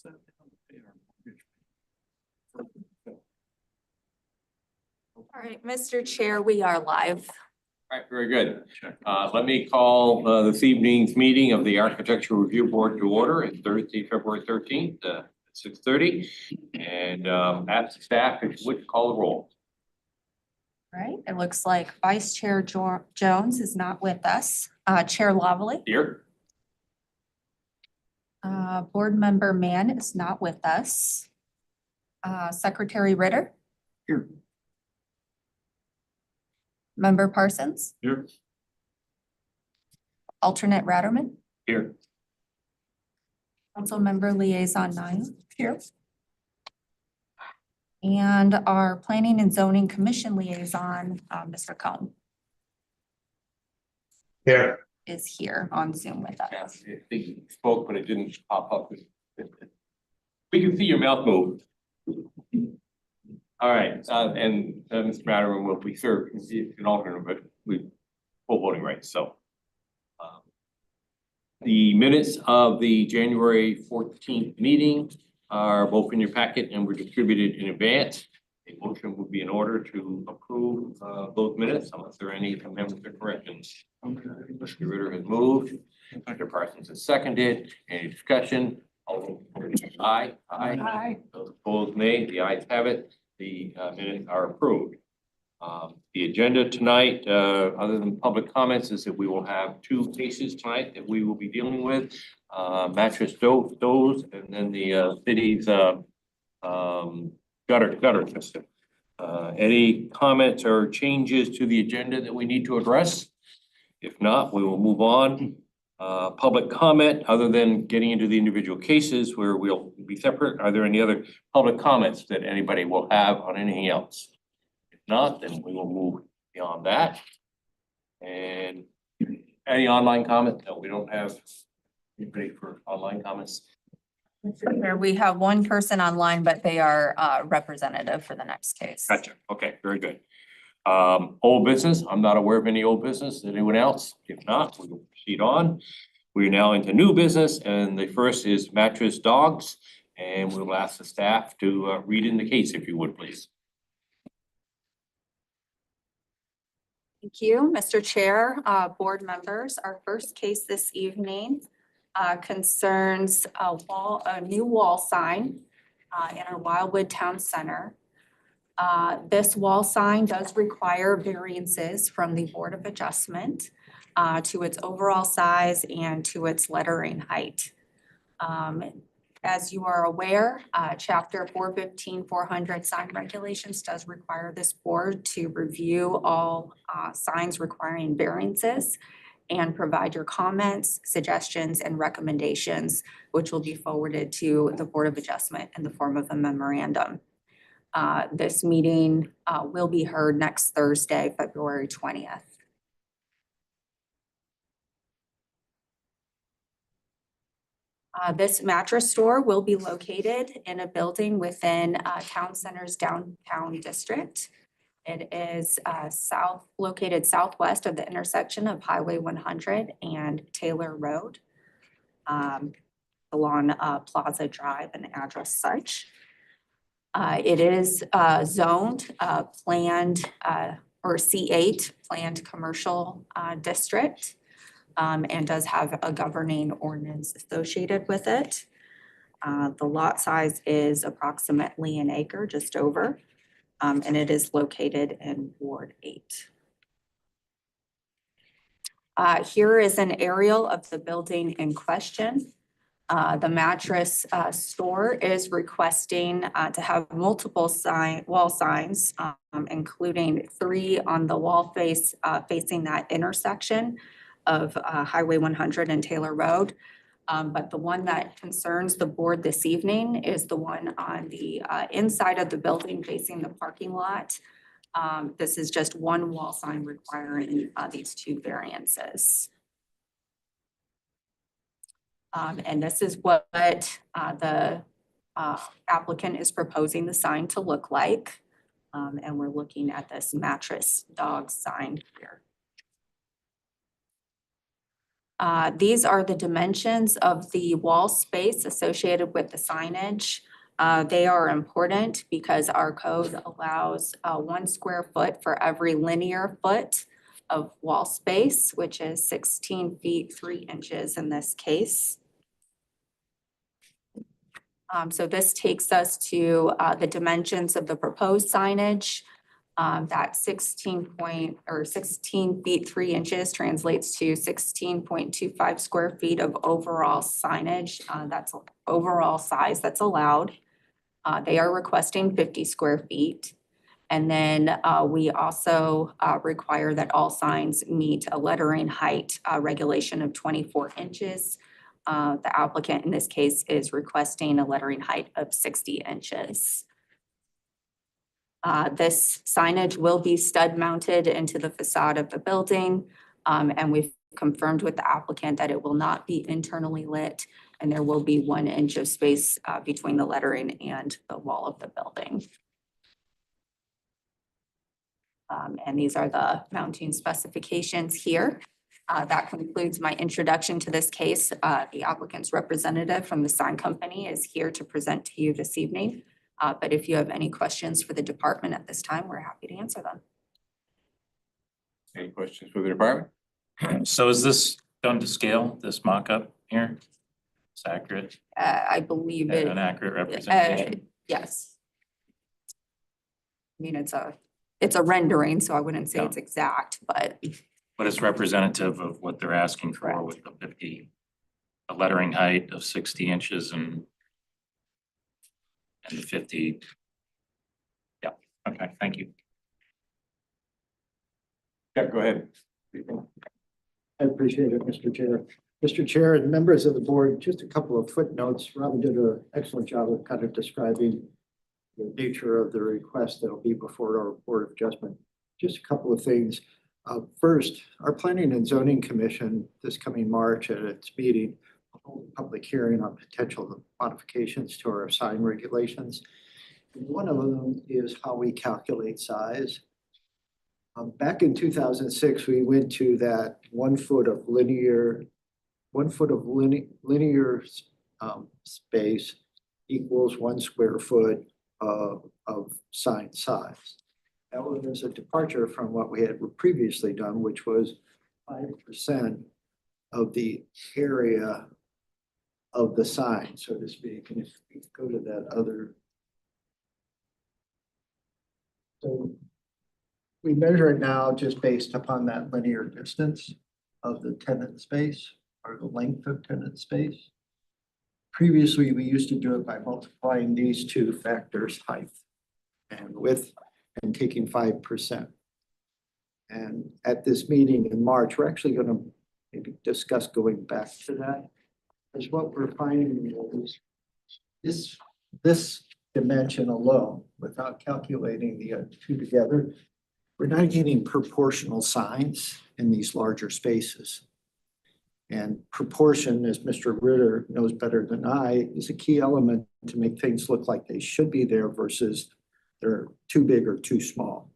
All right, Mr. Chair, we are live. All right, very good. Let me call this evening's meeting of the Architectural Review Board to order. It's Thursday, February 13th, 6:30. And ask staff if you would call the roll. All right, it looks like Vice Chair Jones is not with us. Chair Loveley. Here. Board Member Mann is not with us. Secretary Ritter. Here. Member Parsons. Here. Alternate Ratterman. Here. Council Member Liaison 9 here. And our Planning and Zoning Commission Liaison, Mr. Cohn, Here. is here on Zoom with us. Yeah, I think you spoke, but it didn't pop up. We can see your mouth move. All right, and Mr. Matterman will be served as an alternate, but we full voting rights, so. The minutes of the January 14th meeting are both in your packet and were distributed in advance. A motion would be in order to approve those minutes unless there are any amendments or corrections. Mr. Ritter has moved, Mr. Parsons has seconded. Any discussion? All in favor, aye. Aye. Those opposed, nay. The ayes have it. The minutes are approved. The agenda tonight, other than public comments, is that we will have two cases tonight that we will be dealing with. Mattress Doze and then the city's gutter system. Any comments or changes to the agenda that we need to address? If not, we will move on. Public comment, other than getting into the individual cases where we'll be separate, are there any other public comments that anybody will have on anything else? If not, then we will move beyond that. And any online comment? No, we don't have anybody for online comments. We have one person online, but they are representative for the next case. Gotcha. Okay, very good. Old business, I'm not aware of any old business. Anyone else? If not, we will proceed on. We are now into new business, and the first is Mattress Dogs. And we'll ask the staff to read in the case, if you would, please. Thank you, Mr. Chair, board members. Our first case this evening concerns a new wall sign in our Wildwood Town Center. This wall sign does require variances from the Board of Adjustment to its overall size and to its lettering height. As you are aware, Chapter 415-400 sign regulations does require this board to review all signs requiring variances and provide your comments, suggestions, and recommendations, which will be forwarded to the Board of Adjustment in the form of a memorandum. This meeting will be heard next Thursday, February 20th. This mattress store will be located in a building within Town Center's downtown district. It is located southwest of the intersection of Highway 100 and Taylor Road, along Plaza Drive and address such. It is zoned planned or C8 planned commercial district. And does have a governing ordinance associated with it. The lot size is approximately an acre, just over, and it is located in Ward 8. Here is an aerial of the building in question. The mattress store is requesting to have multiple wall signs, including 3 on the wall face facing that intersection of Highway 100 and Taylor Road. But the one that concerns the board this evening is the one on the inside of the building facing the parking lot. This is just one wall sign requiring these 2 variances. And this is what the applicant is proposing the sign to look like. And we're looking at this Mattress Dog sign here. These are the dimensions of the wall space associated with the signage. They are important because our code allows 1 square foot for every linear foot of wall space, which is 16 feet 3 inches in this case. So this takes us to the dimensions of the proposed signage. That 16 feet 3 inches translates to 16.25 square feet of overall signage. That's overall size that's allowed. They are requesting 50 square feet. And then we also require that all signs meet a lettering height regulation of 24 inches. The applicant in this case is requesting a lettering height of 60 inches. This signage will be stud mounted into the facade of the building. And we've confirmed with the applicant that it will not be internally lit, and there will be 1 inch of space between the lettering and the wall of the building. And these are the mounting specifications here. That concludes my introduction to this case. The applicant's representative from the sign company is here to present to you this evening. But if you have any questions for the department at this time, we're happy to answer them. Any questions for the department? So is this done to scale, this mock-up here? It's accurate, I believe it. an accurate representation? Yes. I mean, it's a rendering, so I wouldn't say Yeah. it's exact, but But it's representative of what they're asking for Correct. with the 50, a lettering height of 60 inches and the 50. Yeah, okay, thank you. Yeah, go ahead. I appreciate it, Mr. Chair. Mr. Chair and members of the board, just a couple of footnotes. Robin did an excellent job of kind of describing the nature of the request that'll be before our Board of Adjustment. Just a couple of things. First, our Planning and Zoning Commission this coming March at its meeting will hold a public hearing on potential modifications to our sign regulations. And one of them is how we calculate size. Back in 2006, we went to that 1 foot of linear space equals 1 square foot of sign size. That was a departure from what we had previously done, which was 5% of the area of the sign, so to speak. And if we go to that other. So we measure it now just based upon that linear distance of the tenant space or the length of tenant space. Previously, we used to do it by multiplying these two factors, height and width, and taking 5%. And at this meeting in March, we're actually going to maybe discuss going back to that. Because what we're finding is this dimension alone, without calculating the two together, we're not getting proportional signs in these larger spaces. And proportion, as Mr. Ritter knows better than I, is a key element to make things look like they should be there versus they're too big or too small.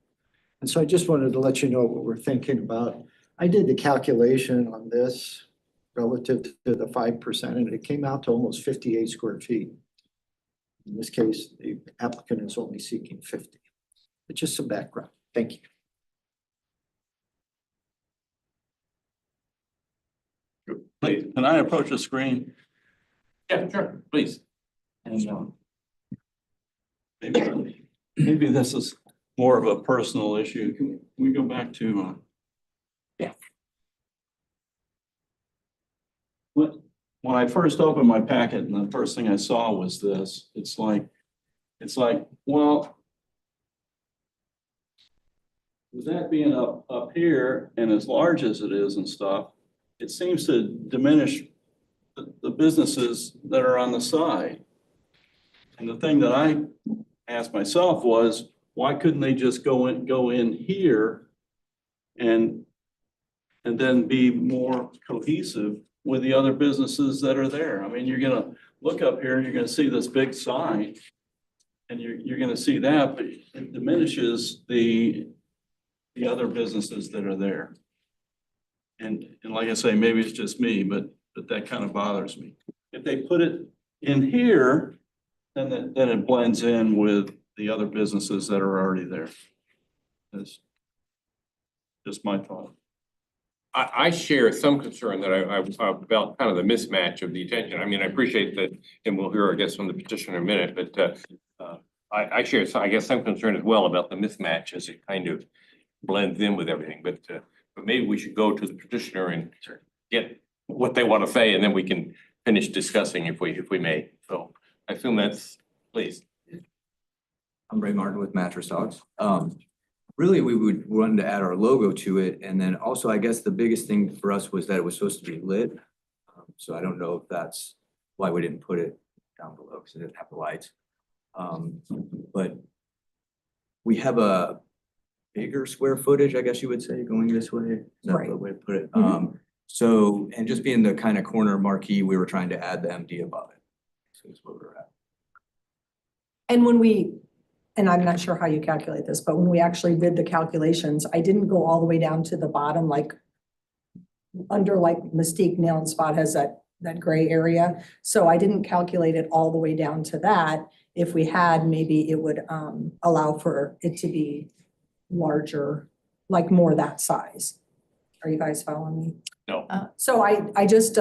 And so I just wanted to let you know what we're thinking about. I did the calculation on this relative to the 5%, and it came out to almost 58 square feet. In this case, the applicant is only seeking 50. But just some background. Thank you. Please. Can I approach the screen? Yeah, sure, please. And maybe this is more of a personal issue. Can we go back to? Yeah. When I first opened my packet and the first thing I saw was this, it's like, well, with that being up here and as large as it is and stuff, it seems to diminish the businesses that are on the side. And the thing that I asked myself was, why couldn't they just go in here and then be more cohesive with the other businesses that are there? I mean, you're gonna look up here and you're gonna see this big sign and you're gonna see that, but it diminishes the other businesses that are there. And like I say, maybe it's just me, but that kind of bothers me. If they put it in here, then it blends in with the other businesses that are already there. That's just my thought. I share some concern that I about kind of the mismatch of the attention. I mean, I appreciate that, and we'll hear, I guess, from the petitioner in a minute, but I share, I guess, some concern as well about the mismatch as it kind of blends in with everything, but maybe we should go to the petitioner and get what they want to say, and then we can finish discussing if we may. So I assume that's, please. I'm Ray Martin with Mattress Dogs. Really, we would want to add our logo to it. And then also, I guess the biggest thing for us was that it was supposed to be lit. So I don't know if that's why we didn't put it down below, because it didn't have the lights. But we have a bigger square footage, I guess you would say, going this way. Is that Right. the way to put it? So, and just being the kind of corner marquee, we were trying to add the MD above it. So that's what we're at. And when we, and I'm not sure how you calculate this, but when we actually did the calculations, I didn't go all the way down to the bottom, like under like Mystique Nail and Spot has that gray area. So I didn't calculate it all the way down to that. If we had, maybe it would allow for it to be larger, like more that size. Are you guys following me? No. So I just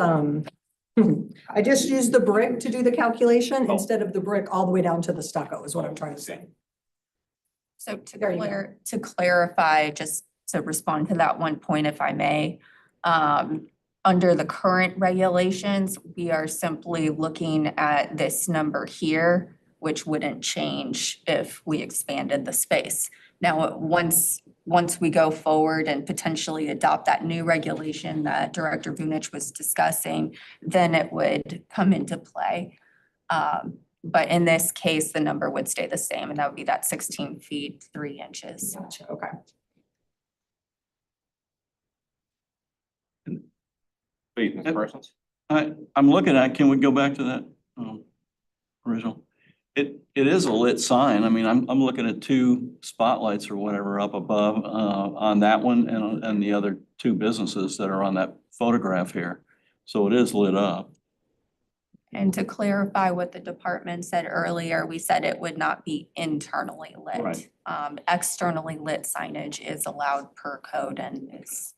used the brick to do the calculation Oh. instead of the brick all the way down to the stucco is what I'm trying to say. So There you go. to clarify, just to respond to that one point, if I may, under the current regulations, we are simply looking at this number here, which wouldn't change if we expanded the space. Now, once we go forward and potentially adopt that new regulation that Director Vunich was discussing, then it would come into play. But in this case, the number would stay the same, and that would be that 16 feet, 3 inches. Gotcha, okay. Please, Mr. Parsons. I'm looking at, can we go back to that original? It is a lit sign. I mean, I'm looking at two spotlights or whatever up above on that one and the other two businesses that are on that photograph here. So it is lit up. And to clarify what the department said earlier, we said it would not be internally lit. Right. Externally lit signage is allowed per code and is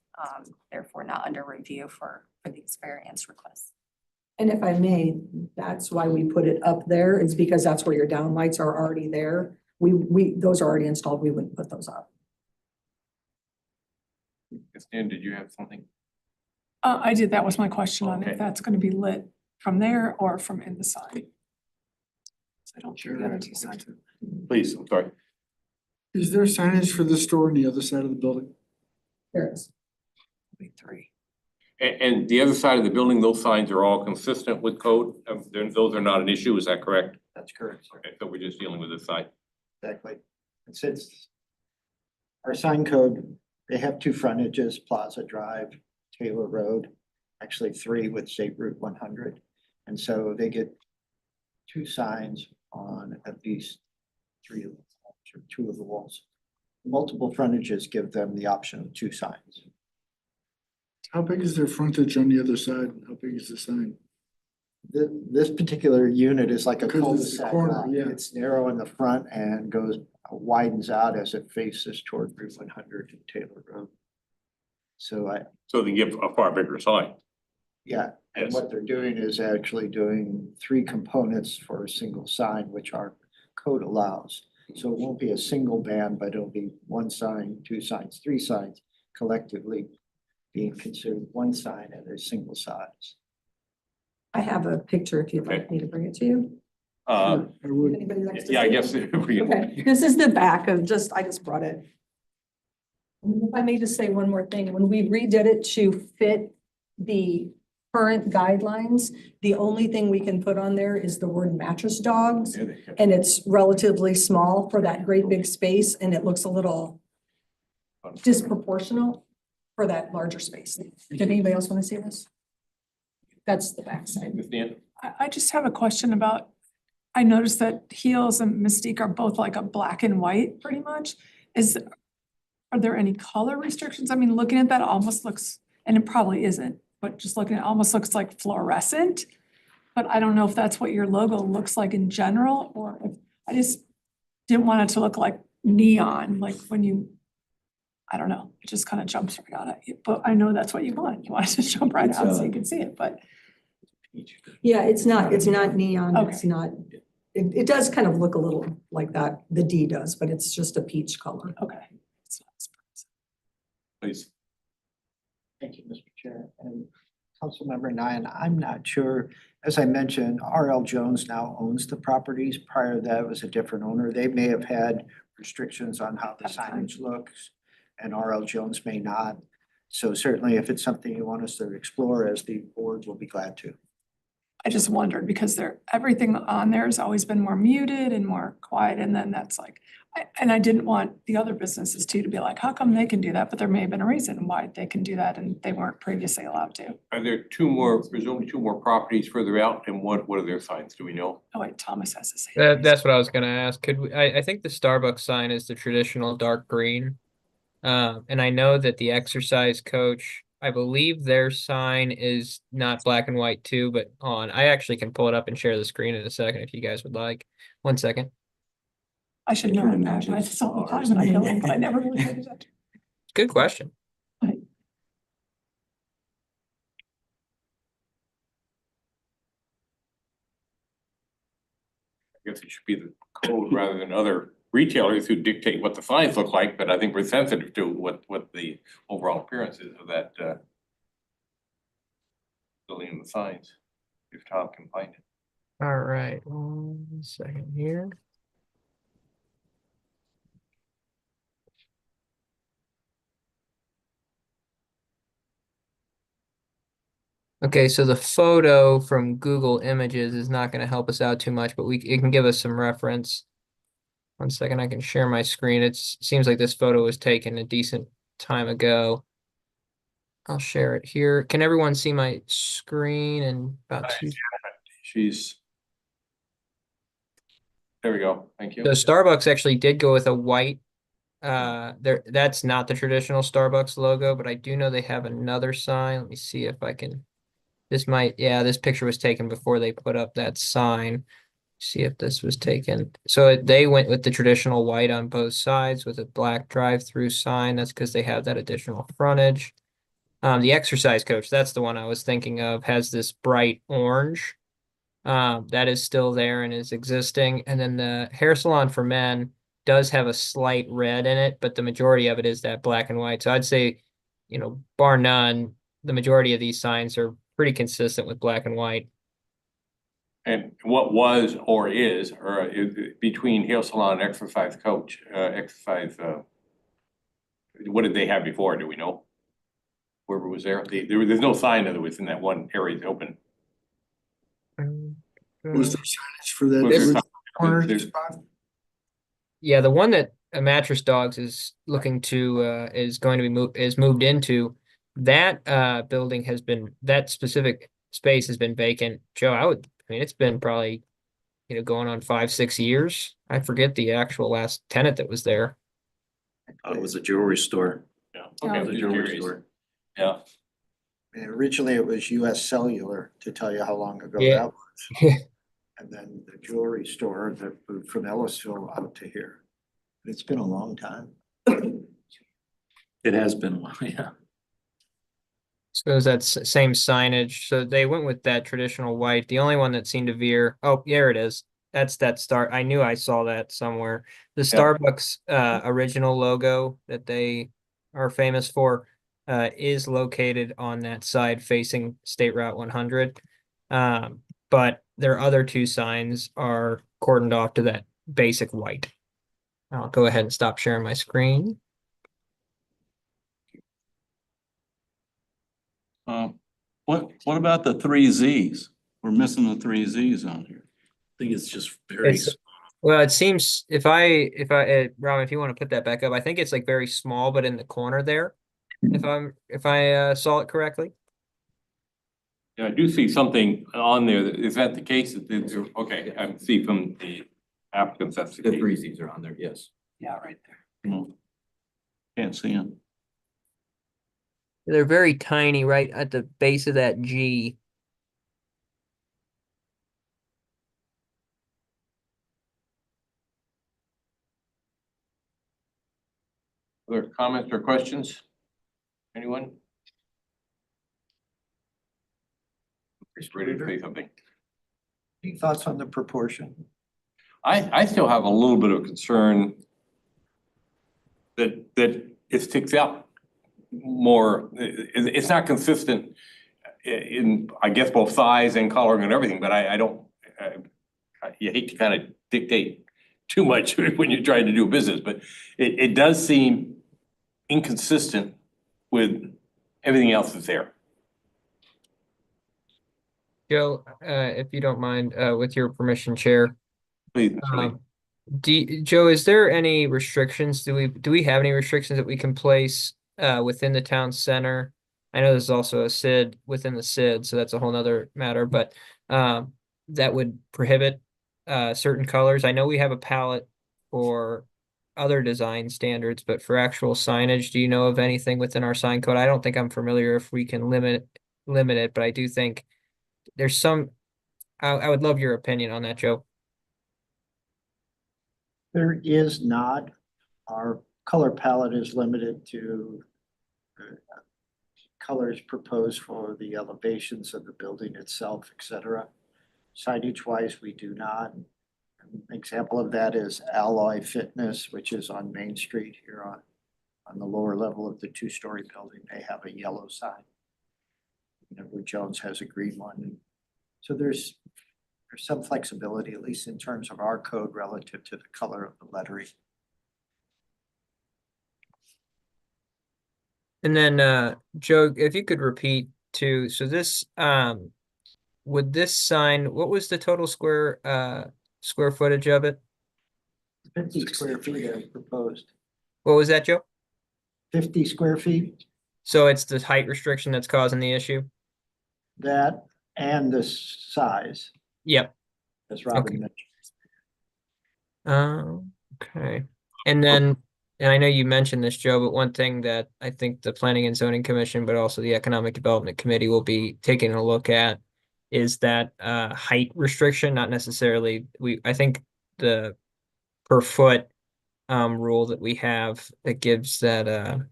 therefore not under review for these variance requests. And if I may, that's why we put it up there, is because that's where your down lights are already there. Those are already installed, we wouldn't put those up. Stan, did you have something? I did, that was my question on Okay. if that's gonna be lit from there or from in the sign. I don't think the other two sides. Please, I'm sorry. Is there signage for the store on the other side of the building? There is. Three. And the other side of the building, those signs are all consistent with code? Those are not an issue, is that correct? That's correct, sir. Okay, so we're just dealing with this side. Exactly. And since our sign code, they have two frontages, Plaza Drive, Taylor Road, actually three with State Route 100. And so they get two signs on at least three of the walls or two of the walls. Multiple frontages give them the option of two signs. How big is their frontage on the other side? How big is the sign? This particular unit is like a Because it's a cul-de-sac corner, lot. yeah. It's narrow in the front and widens out as it faces toward Route 100 and Taylor Road. So So they give a far bigger sign. yeah, and Yes. what they're doing is actually doing three components for a single sign, which our code allows. So it won't be a single band, but it'll be one sign, two signs, three signs collectively being considered one sign at a single size. I have a picture if you'd like me to bring it to you. Uh, I would. Anybody likes to yeah, I see it? guess if we. Okay, this is the back of I just brought it. And if I may just say one more thing, when we redid it to fit the current guidelines, the only thing we can put on there is the word Mattress Dogs. And it's relatively small for that great big space and it looks a little disproportional for that larger space. Did anybody else want to see this? That's the backside. Ms. Dan? I just have a question about, I noticed that Heels and Mystique are both like a black and white pretty much. Are there any color restrictions? I mean, looking at that almost looks, and it probably isn't, but just looking, it almost looks like fluorescent. But I don't know if that's what your logo looks like in general, or if, I just didn't want it to look like neon, like when you, I don't know, it just kind of jumps right out at you, but I know that's what you want. You want it to jump right It's, out so you can see it, but Yeah, it's not neon, Okay. it's not, it does kind of look a little like that, the D does, but it's just a peach color. okay. It's not surprising. Please. Thank you, Mr. Chair. And Councilmember Nyan, I'm not sure, as I mentioned, RL Jones now owns the properties. Prior to that, it was a different owner. They may have had restrictions on how the signage looks, and RL Jones may not. So certainly, if it's something you want us to explore as the board, we'll be glad to. I just wondered because everything on there has always been more muted and more quiet, and then that's like, and I didn't want the other businesses too to be like, how come they can do that? But there may have been a reason why they can do that and they weren't previously allowed to. Are there presumably two more properties further out, and what are their signs, do we know? Oh wait, Thomas has to say. That's what I was gonna ask. Could we, I think the Starbucks sign is the traditional dark green. And I know that the exercise coach, I believe their sign is not black and white too, but on. I actually can pull it up and share the screen in a second if you guys would like. 1 second. I should know it, actually. I saw the time and I know it, but I never really paid attention. Good question. I guess it should be the code rather than other retailers who dictate what the signs look like, but I think we're sensitive to what the overall appearance is of that building and the signs, if Tom can find it. All right, 1 second here. Okay, so the photo from Google Images is not going to help us out too much, but it can give us some reference. 1 second, I can share my screen. It seems like this photo was taken a decent time ago. I'll share it here. Can everyone see my screen and about two? There we go, thank you. So Starbucks actually did go with a white. That's not the traditional Starbucks logo, but I do know they have another sign. Let me see if I can. This picture was taken before they put up that sign. See if this was taken. So they went with the traditional white on both sides with a black drive-through sign. That's because they have that additional frontage. The exercise coach, that's the one I was thinking of, has this bright orange. That is still there and is existing. And then the hair salon for men does have a slight red in it, but the majority of it is that black and white. So I'd say, bar none, the majority of these signs are pretty consistent with black and white. And what was or is between hair salon and exercise coach, what did they have before, do we know? Whoever was there, there's no sign that it was in that one area open. Was there signage for that Was there original sign- corner there's- spot? Yeah, the one that Mattress Dogs is looking to is going to be moved into, that building has been, that specific space has been vacant. Joe, it's been probably, going on 5-6 years. I forget the actual last tenant that was there. It was a jewelry store. Yeah, Yeah. okay, It was a jewelry curious. store. Yeah, And originally, it was US Cellular, to tell you how long ago Yeah. that was. And then the jewelry store that moved from Ellisville out to here. It's been a long time. It has been a while, yeah. So is that same signage? So they went with that traditional white. The only one that seemed to veer. Oh, there it is. That's that star. I knew I saw that somewhere. The Starbucks original logo that they are famous for is located on that side facing State Route 100. But their other two signs are cordoned off to that basic white. I'll go ahead and stop sharing my screen. What about the 3 Zs? We're missing the 3 Zs on here. I think it's just very, Well, it seems Robin, if you want to put that back up, I think it's like very small, but in the corner there. If I saw it correctly. yeah, I do see something on there. Is that the case? Okay, I see from the applicants, that's the The case. 3 Zs are on there, yes. Yeah, right there. can't see them. They're very tiny right at the base of that G. Other comments or questions? Anyone? Just ready to say something. Any thoughts on the proportion? I still have a little bit of concern that it sticks out more. It's not consistent in, I guess, both size and coloring and everything, but I don't, you hate to kind of dictate too much when you're trying to do business, but it does seem inconsistent with everything else that's there. Joe, if you don't mind, with your permission, Chair. Please, Julie. Joe, is there any restrictions? Do we have any restrictions that we can place within the town center? I know there's also a SID within the SID, so that's a whole nother matter, but that would prohibit certain colors. I know we have a palette for other design standards, but for actual signage, do you know of anything within our sign code? I don't think I'm familiar if we can limit it, but I do think there's some, I would love your opinion on that, Joe. There is not. Our color palette is limited to colors proposed for the elevations of the building itself, et cetera. Signage wise, we do not. An example of that is Alloy Fitness, which is on Main Street here on the lower level of the two-story building. They have a yellow sign. Edward Jones has a green one. So there's some flexibility, at least in terms of our code relative to the color of the lettering. And then Joe, if you could repeat too, so this would this sign, what was the total square footage of it? 50 square feet as proposed. What was that, Joe? 50 square feet, So it's the height restriction that's causing the issue? that and the size, Yep. as Robin Okay. mentioned. Okay. And then, and I know you mentioned this, Joe, but one thing that I think the Planning and Zoning Commission, but also the Economic Development Committee will be taking a look at is that height restriction, not necessarily, I think the per foot rule that we have that gives the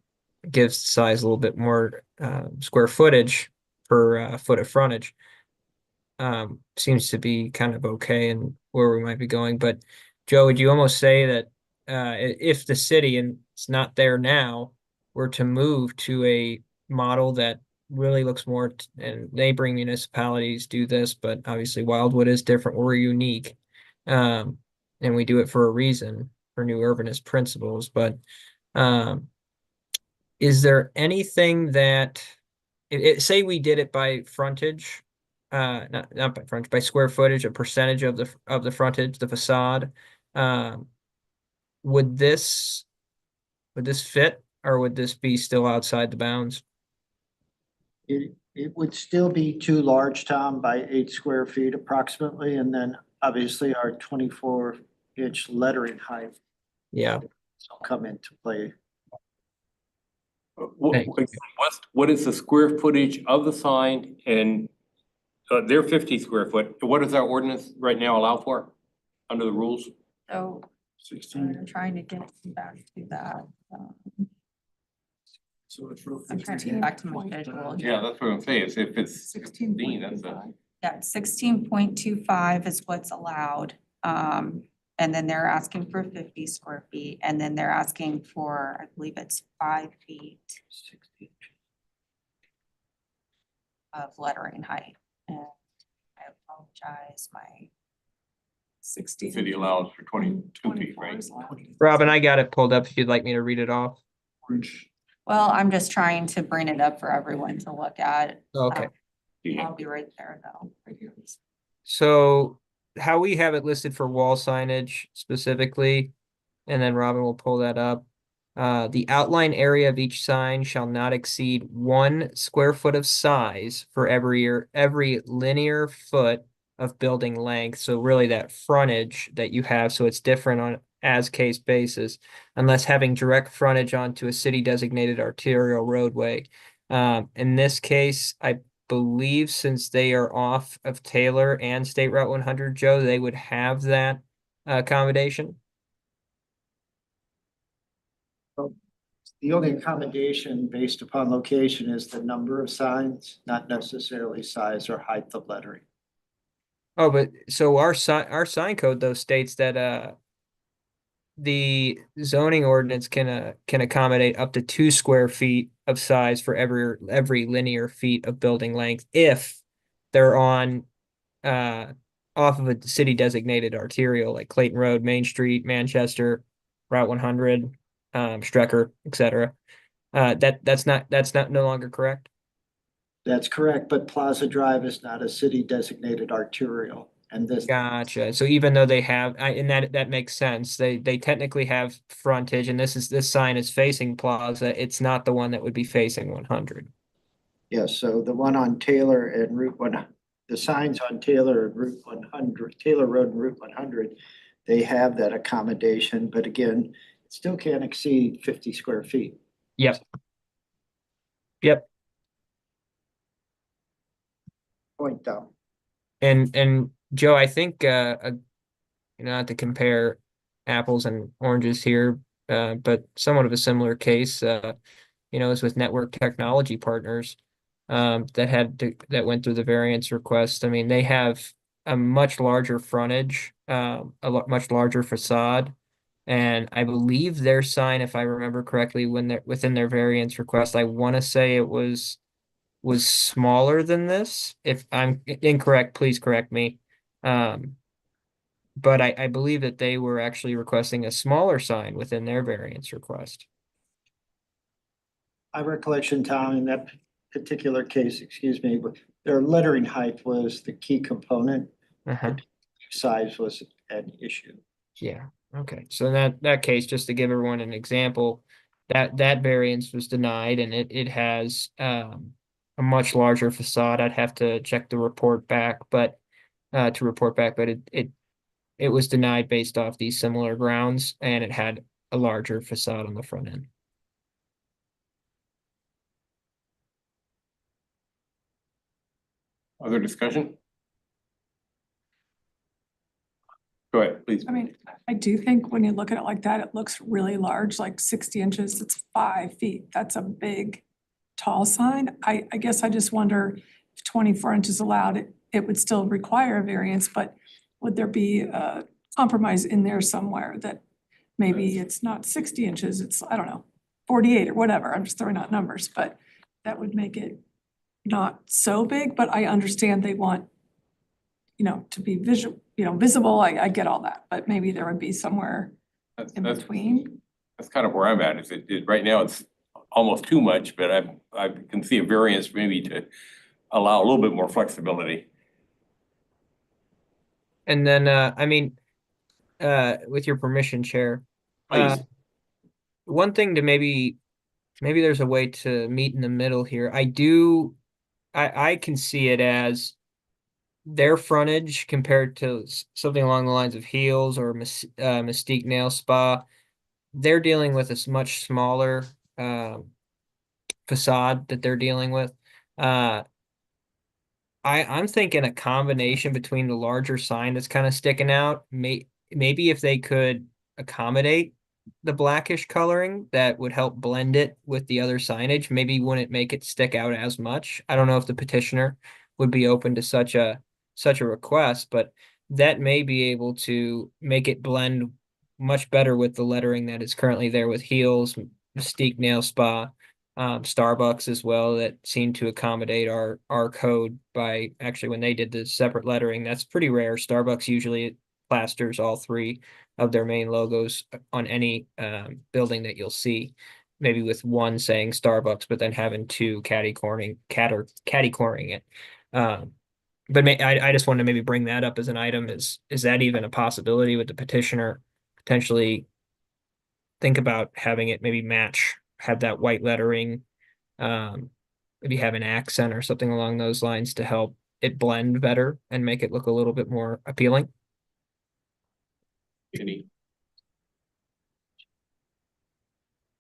size a little bit more square footage per foot of frontage seems to be kind of okay and where we might be going. But Joe, would you almost say that if the city, and it's not there now, were to move to a model that really looks more, and neighboring municipalities do this, but obviously Wildwood is different, we're unique. And we do it for a reason, for new urbanist principles, but is there anything that, say we did it by frontage, not by frontage, by square footage, a percentage of the frontage, the facade, would this fit, or would this be still outside the bounds? It would still be too large, Tom, by 8 square feet approximately, and then obviously our 24-inch lettering height Yeah. will come into play. What is the square footage of the sign, and they're 50 square foot. What does our ordinance right now allow for under the rules? So 16. I'm trying to get back to that. So it's real. I'm trying to get back to my visual. Yeah, that's what I'm saying, is if it's 16, that's a. Yeah, 16.25 is what's allowed. And then they're asking for 50 square feet, and then they're asking for, I believe it's 5 feet of lettering height. And I apologize, my 16. City allows for 22 feet, right? Robin, I got it pulled up if you'd like me to read it off. Orange. well, I'm just trying to bring it up for everyone to look at. Okay. I'll be right there though. So how we have it listed for wall signage specifically, and then Robin will pull that up. The outline area of each sign shall not exceed 1 square foot of size for every linear foot of building length. So really that frontage that you have, so it's different on as case basis, unless having direct frontage onto a city designated arterial roadway. In this case, I believe since they are off of Taylor and State Route 100, Joe, they would have that accommodation. The only accommodation based upon location is the number of signs, not necessarily size or height of lettering. Oh, but so our sign code though states that the zoning ordinance can accommodate up to 2 square feet of size for every linear feet of building length if they're on off of a city designated arterial like Clayton Road, Main Street, Manchester, Route 100, Strecker, etc. That's not no longer correct. That's correct, but Plaza Drive is not a city designated arterial. And this, Gotcha. So even though they have, and that makes sense. They technically have frontage, and this sign is facing Plaza. It's not the one that would be facing 100. yes, so the one on Taylor and Route 1, the signs on Taylor and Route 100, Taylor Road and Route 100, they have that accommodation, but again, it still can't exceed 50 square feet. Yep. Yep. Point down. And Joe, I think not to compare apples and oranges here, but somewhat of a similar case, is with Network Technology Partners, that went through the variance request. I mean, they have a much larger frontage, much larger facade. And I believe their sign, if I remember correctly, when they're within their variance request, I want to say it was smaller than this. If I'm incorrect, please correct me. But I believe that they were actually requesting a smaller sign within their variance request. My recollection, Tom, in that particular case, excuse me, but their lettering height was the key component. Uh-huh. Size was an issue. Yeah. Okay. So in that case, just to give everyone an example, that variance was denied, and it has a much larger facade. I'd have to check the report back, but it was denied based off these similar grounds, and it had a larger facade on the front end. Other discussion? Go ahead, please. I mean, I do think when you look at it like that, it looks really large, like 60 inches, it's 5 feet. That's a big, tall sign. I guess I just wonder if 24 inches allowed, it would still require a variance, but would there be a compromise in there somewhere that maybe it's not 60 inches, it's, I don't know, 48 or whatever. I'm just throwing out numbers, but that would make it not so big, but I understand they want, to be visible. I get all that, but maybe there would be somewhere in between. That's kind of where I'm at. Right now it's almost too much, but I can see a variance maybe to allow a little bit more flexibility. And then, with your permission, Chair, Please. one thing to maybe there's a way to meet in the middle here. I can see it as their frontage compared to something along the lines of Heels or Mystique Nail Spa. They're dealing with a much smaller facade that they're dealing with. I'm thinking a combination between the larger sign that's kind of sticking out. Maybe if they could accommodate the blackish coloring, that would help blend it with the other signage. Maybe wouldn't make it stick out as much. I don't know if the petitioner would be open to such a request, but that may be able to make it blend much better with the lettering that is currently there with Heels, Mystique Nail Spa, Starbucks as well, that seem to accommodate our code by actually when they did the separate lettering. That's pretty rare. Starbucks usually plasters all 3 of their main logos on any building that you'll see, maybe with one saying Starbucks, but then having 2 catty-cornering it. But I just wanted to maybe bring that up as an item. Is that even a possibility? With the petitioner potentially think about having it maybe have that white lettering, maybe have an accent or something along those lines to help it blend better and make it look a little bit more appealing?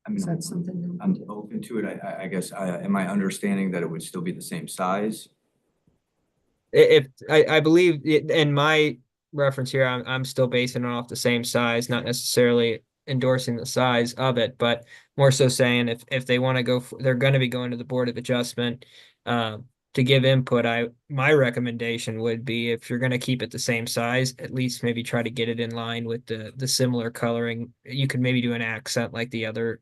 I mean, Is that something? you're- I'm open to it. I guess, am I understanding that it would still be the same size? If, I believe in my reference here, I'm still basing it off the same size, not necessarily endorsing the size of it, but more so saying if they want to go, they're going to be going to the Board of Adjustment to give input. My recommendation would be if you're going to keep it the same size, at least maybe try to get it in line with the similar coloring. You could maybe do an accent like the other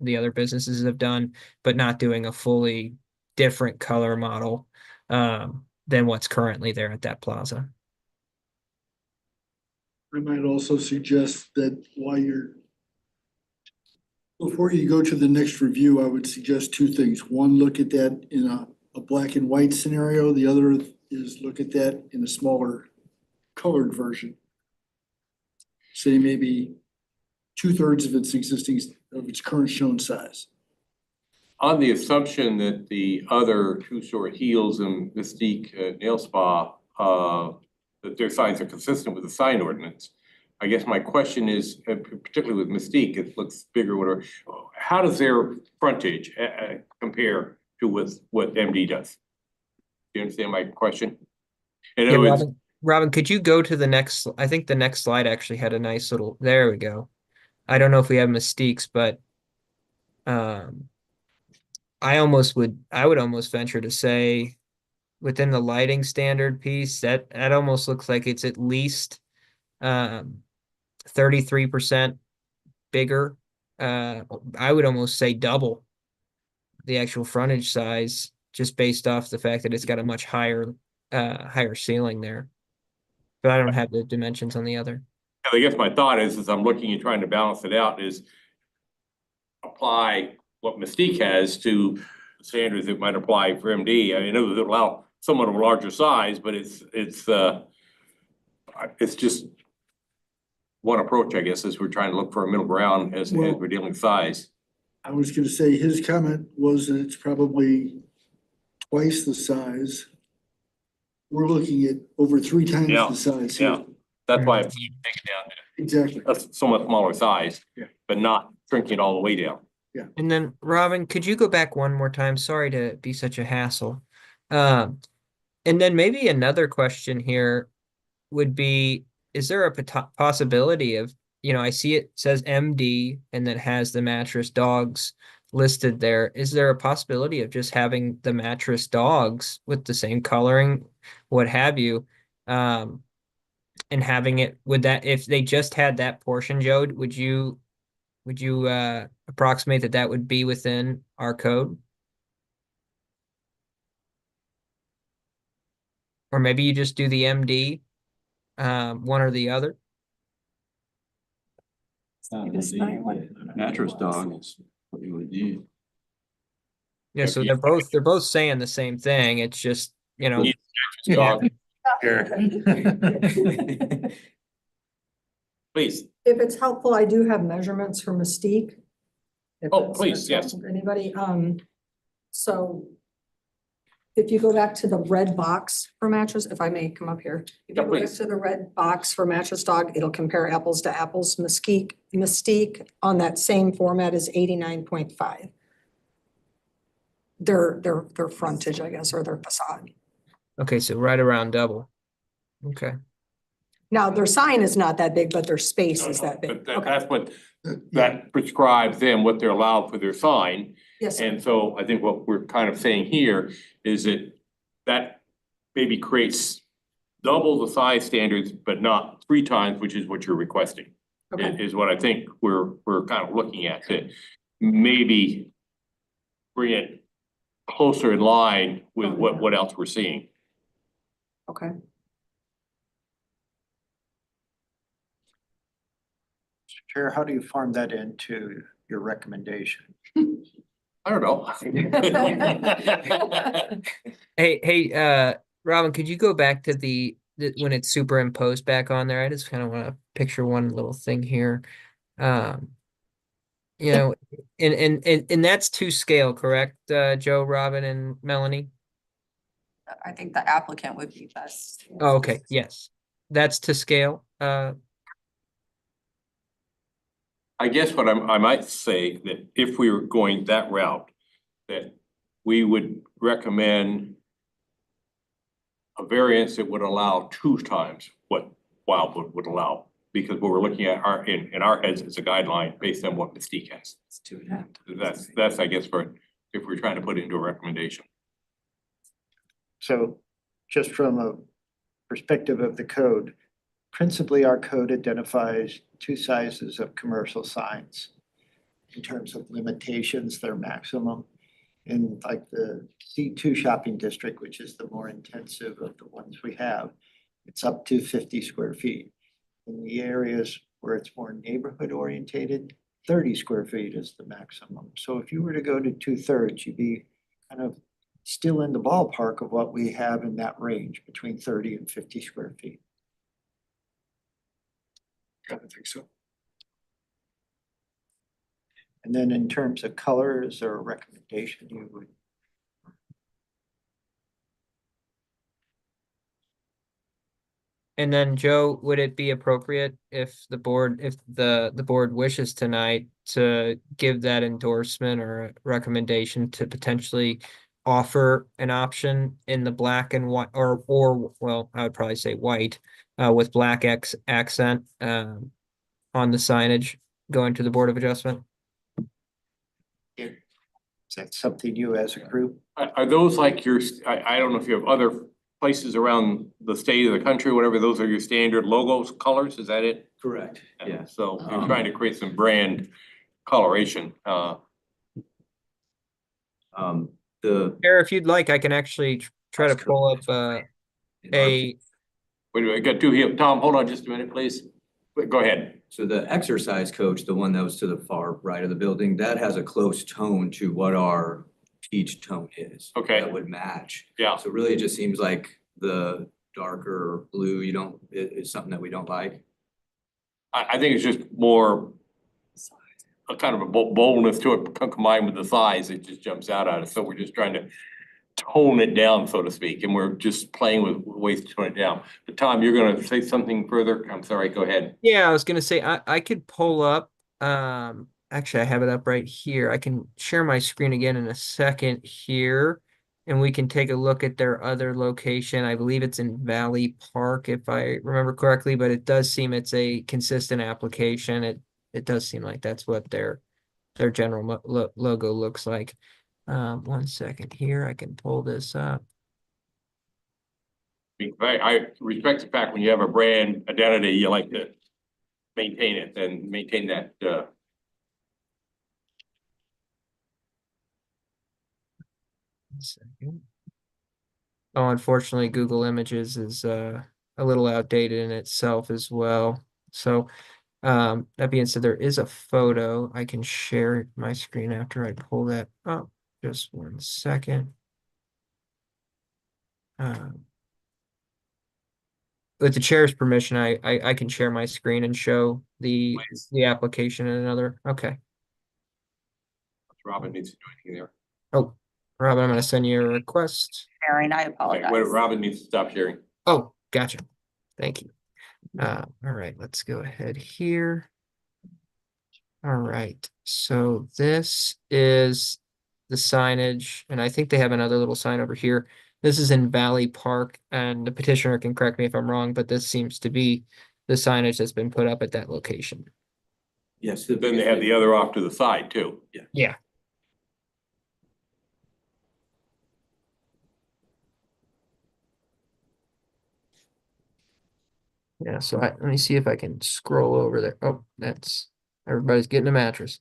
the other businesses have done, but not doing a fully different color model than what's currently there at that plaza. I might also suggest that before you go to the next review, I would suggest two things. One, look at that in a black and white scenario. The other is look at that in a smaller colored version. Say maybe 2/3 of its current shown size. On the assumption that the other two-story Heels and Mystique Nail Spa, that their signs are consistent with the sign ordinance. I guess my question is, particularly with Mystique, it looks bigger, whatever. How does their frontage compare to what MD does? Do you understand my question? In Yeah, other words, Robin, could you go to the next, I think the next slide actually had a nice little, there we go. I don't know if we have Mystiques, but I would almost venture to say within the lighting standard piece, that almost looks like it's at least 33% bigger. I would almost say double the actual frontage size, just based off the fact that it's got a much higher ceiling there. But I don't have the dimensions on the other. I guess my thought is, as I'm looking and trying to balance it out, is apply what Mystique has to standards that might apply for MD. I know that allow somewhat of a larger size, but it's just one approach, I guess, as we're trying to look for a middle ground as we're dealing with size. I was gonna say, his comment was that it's probably twice the size. We're looking at over 3 times Yeah, the size here. yeah. That's why I'm taking it down to Exactly. a somewhat smaller size, Yeah. but not shrinking it all the way down. And then Robin, could you go back one more time? Sorry to be such a hassle. And then maybe another question here would be, is there a possibility of, I see it says MD and then has the Mattress Dogs listed there. Is there a possibility of just having the Mattress Dogs with the same coloring, what have you? And having it, if they just had that portion, Joe, would you approximate that would be within our code? Or maybe you just do the MD, one or the other? Mattress Dog is what you would use. Yeah, so they're both saying the same thing. It's just, Dog, Sure. please. If it's helpful, I do have measurements for Mystique. If Oh, that's- please, that's yes. helpful for anybody, so if you go back to the red box for mattress, if I may come up here. If you Yeah, go back please. to the red box for Mattress Dog, it'll compare apples to apples. Mystique on that same format is 89.5. Their frontage, I guess, or their facade. Okay, so right around double. Okay. Now, their sign is not that big, but their space is that big. But Okay. that's what, that prescribes them what they're allowed for their sign. Yes, sir. And so I think what we're kind of saying here is that maybe creates double the size standards, but not 3 times, which is what you're requesting. Okay. Is what I think we're kind of looking at, to maybe bring it closer in line with what else we're seeing. Okay. Chair, how do you farm that into your recommendation? I don't know. Hey, Robin, could you go back to when it's superimposed back on there? I just kind of want to picture one little thing here. And that's to scale, correct, Joe, Robin, and Melanie? I think the applicant would be best. Oh, okay, yes. That's to scale. I guess what I might say that if we were going that route, that we would recommend a variance that would allow 2 times what Wildwood would allow, because what we're looking at in our heads is a guideline based on what Mystique has. It's 2.5. That's, I guess, for, if we're trying to put it into a recommendation. So just from a perspective of the code, principally our code identifies 2 sizes of commercial signs in terms of limitations, their maximum. In like the C2 shopping district, which is the more intensive of the ones we have, it's up to 50 square feet. In the areas where it's more neighborhood orientated, 30 square feet is the maximum. So if you were to go to 2/3, you'd be kind of still in the ballpark of what we have in that range between 30 and 50 square feet. I think so. And then in terms of colors or recommendation, you would. And then Joe, would it be appropriate if the board wishes tonight to give that endorsement or a recommendation to potentially offer an option in the black and white, or well, I would probably say white, with black accent on the signage going to the Board of Adjustment? Is that something you as a group? Are those like your, I don't know if you have other places around the state of the country, whatever, those are your standard logos, colors, is that it? Correct, yeah. So you're trying to create some brand coloration, The. Or if you'd like, I can actually try to pull up a, wait, I got 2 here, Tom, hold on just a minute, please. Go ahead. So the exercise coach, the one that was to the far right of the building, that has a close tone to what our peach tone is. Okay. That would match. Yeah. So really, it just seems like the darker blue, is something that we don't like. I think it's just more a kind of a boldness to it combined with the size, it just jumps out at us. So we're just trying to tone it down, so to speak, and we're just playing with ways to tone it down. But Tom, you're gonna say something further? I'm sorry, go ahead. yeah, I was gonna say, I could pull up, actually I have it up right here. I can share my screen again in a second here. And we can take a look at their other location. I believe it's in Valley Park, if I remember correctly, but it does seem it's a consistent application. It does seem like that's what their general logo looks like. 1 second here, I can pull this up. I respect the fact when you have a brand identity, you like to maintain it and maintain that, 1 second. Oh, unfortunately, Google Images is a little outdated in itself as well. So that being said, there is a photo. I can share my screen after I pull that up. Just 1 second. With the chair's permission, I can share my screen and show the application in another. Okay. Robin needs to do anything there. Oh, Robin, I'm gonna send you a request. Sharing, I Okay, apologize. wait, Robin needs to stop sharing. Oh, gotcha. Thank you. All right, let's go ahead here. All right, so this is the signage, and I think they have another little sign over here. This is in Valley Park, and the petitioner can correct me if I'm wrong, but this seems to be the signage that's been put up at that location. Yes. Then they have the other off to the side too. Yeah. Yeah, so let me see if I can scroll over there. Oh, that's, everybody's getting a mattress.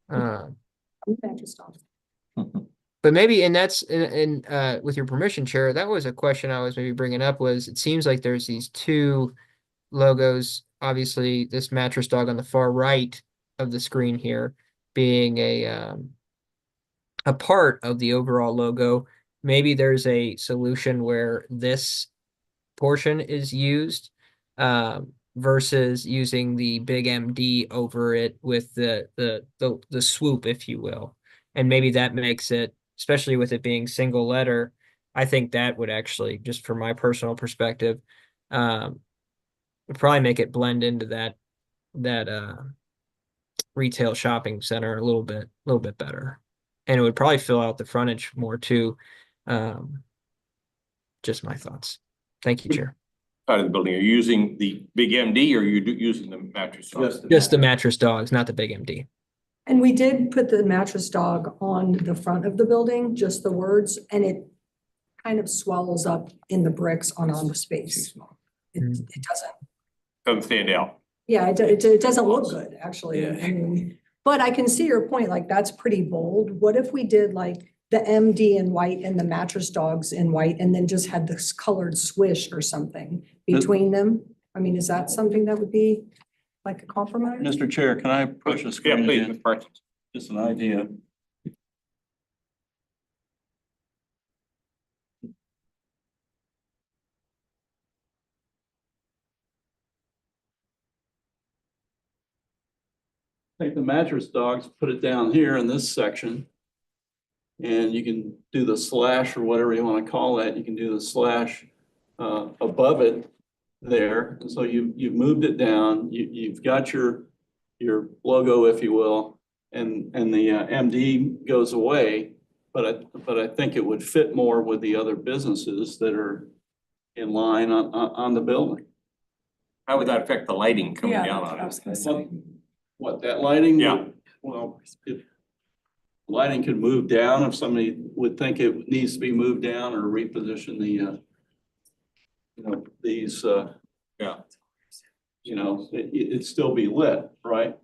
But maybe, and that's, with your permission, Chair, that was a question I was maybe bringing up was, it seems like there's these 2 logos, obviously this mattress dog on the far right of the screen here being a part of the overall logo. Maybe there's a solution where this portion is used versus using the big MD over it with the swoop, if you will. And maybe that makes it, especially with it being single letter, I think that would actually, just from my personal perspective, would probably make it blend into that retail shopping center a little bit better. And it would probably fill out the frontage more too. Just my thoughts. Thank you, Chair. Side of the building, are you using the big MD or are you using the mattress? Just the mattress dogs, not the big MD. And we did put the mattress dog on the front of the building, just the words, and it kind of swallows up in the bricks on the space. It doesn't, Doesn't stand out. yeah, it doesn't look good, actually. Yeah. I mean, but I can see your point, like, that's pretty bold. What if we did like the MD in white and the mattress dogs in white, and then just had this colored swish or something between them? I mean, is that something that would be like a compromise? Mr. Chair, can I push a Yeah, screen please, in? Mr. Parsons. Just an idea. Take the mattress dogs, put it down here in this section. And you can do the slash or whatever you want to call that. You can do the slash above it there. And so you've moved it down. You've got your logo, if you will, and the MD goes away. But I think it would fit more with the other businesses that are in line on the building. How would that affect the lighting coming Yeah, down that's what I on was it? gonna say. What, that lighting? Yeah. Well, if lighting could move down, if somebody would think it needs to be moved down or reposition the, these, Yeah. it'd still be lit, right?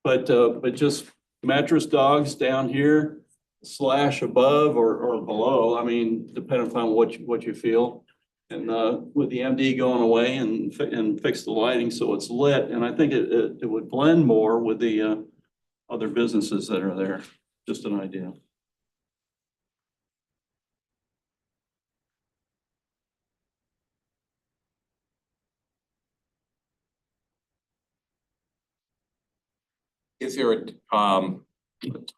But just mattress dogs down here, slash above or below, I mean, depending upon what you feel. And with the MD going away and fix the lighting so it's lit, and I think it would blend more with the other businesses that are there. Just an idea. Is there a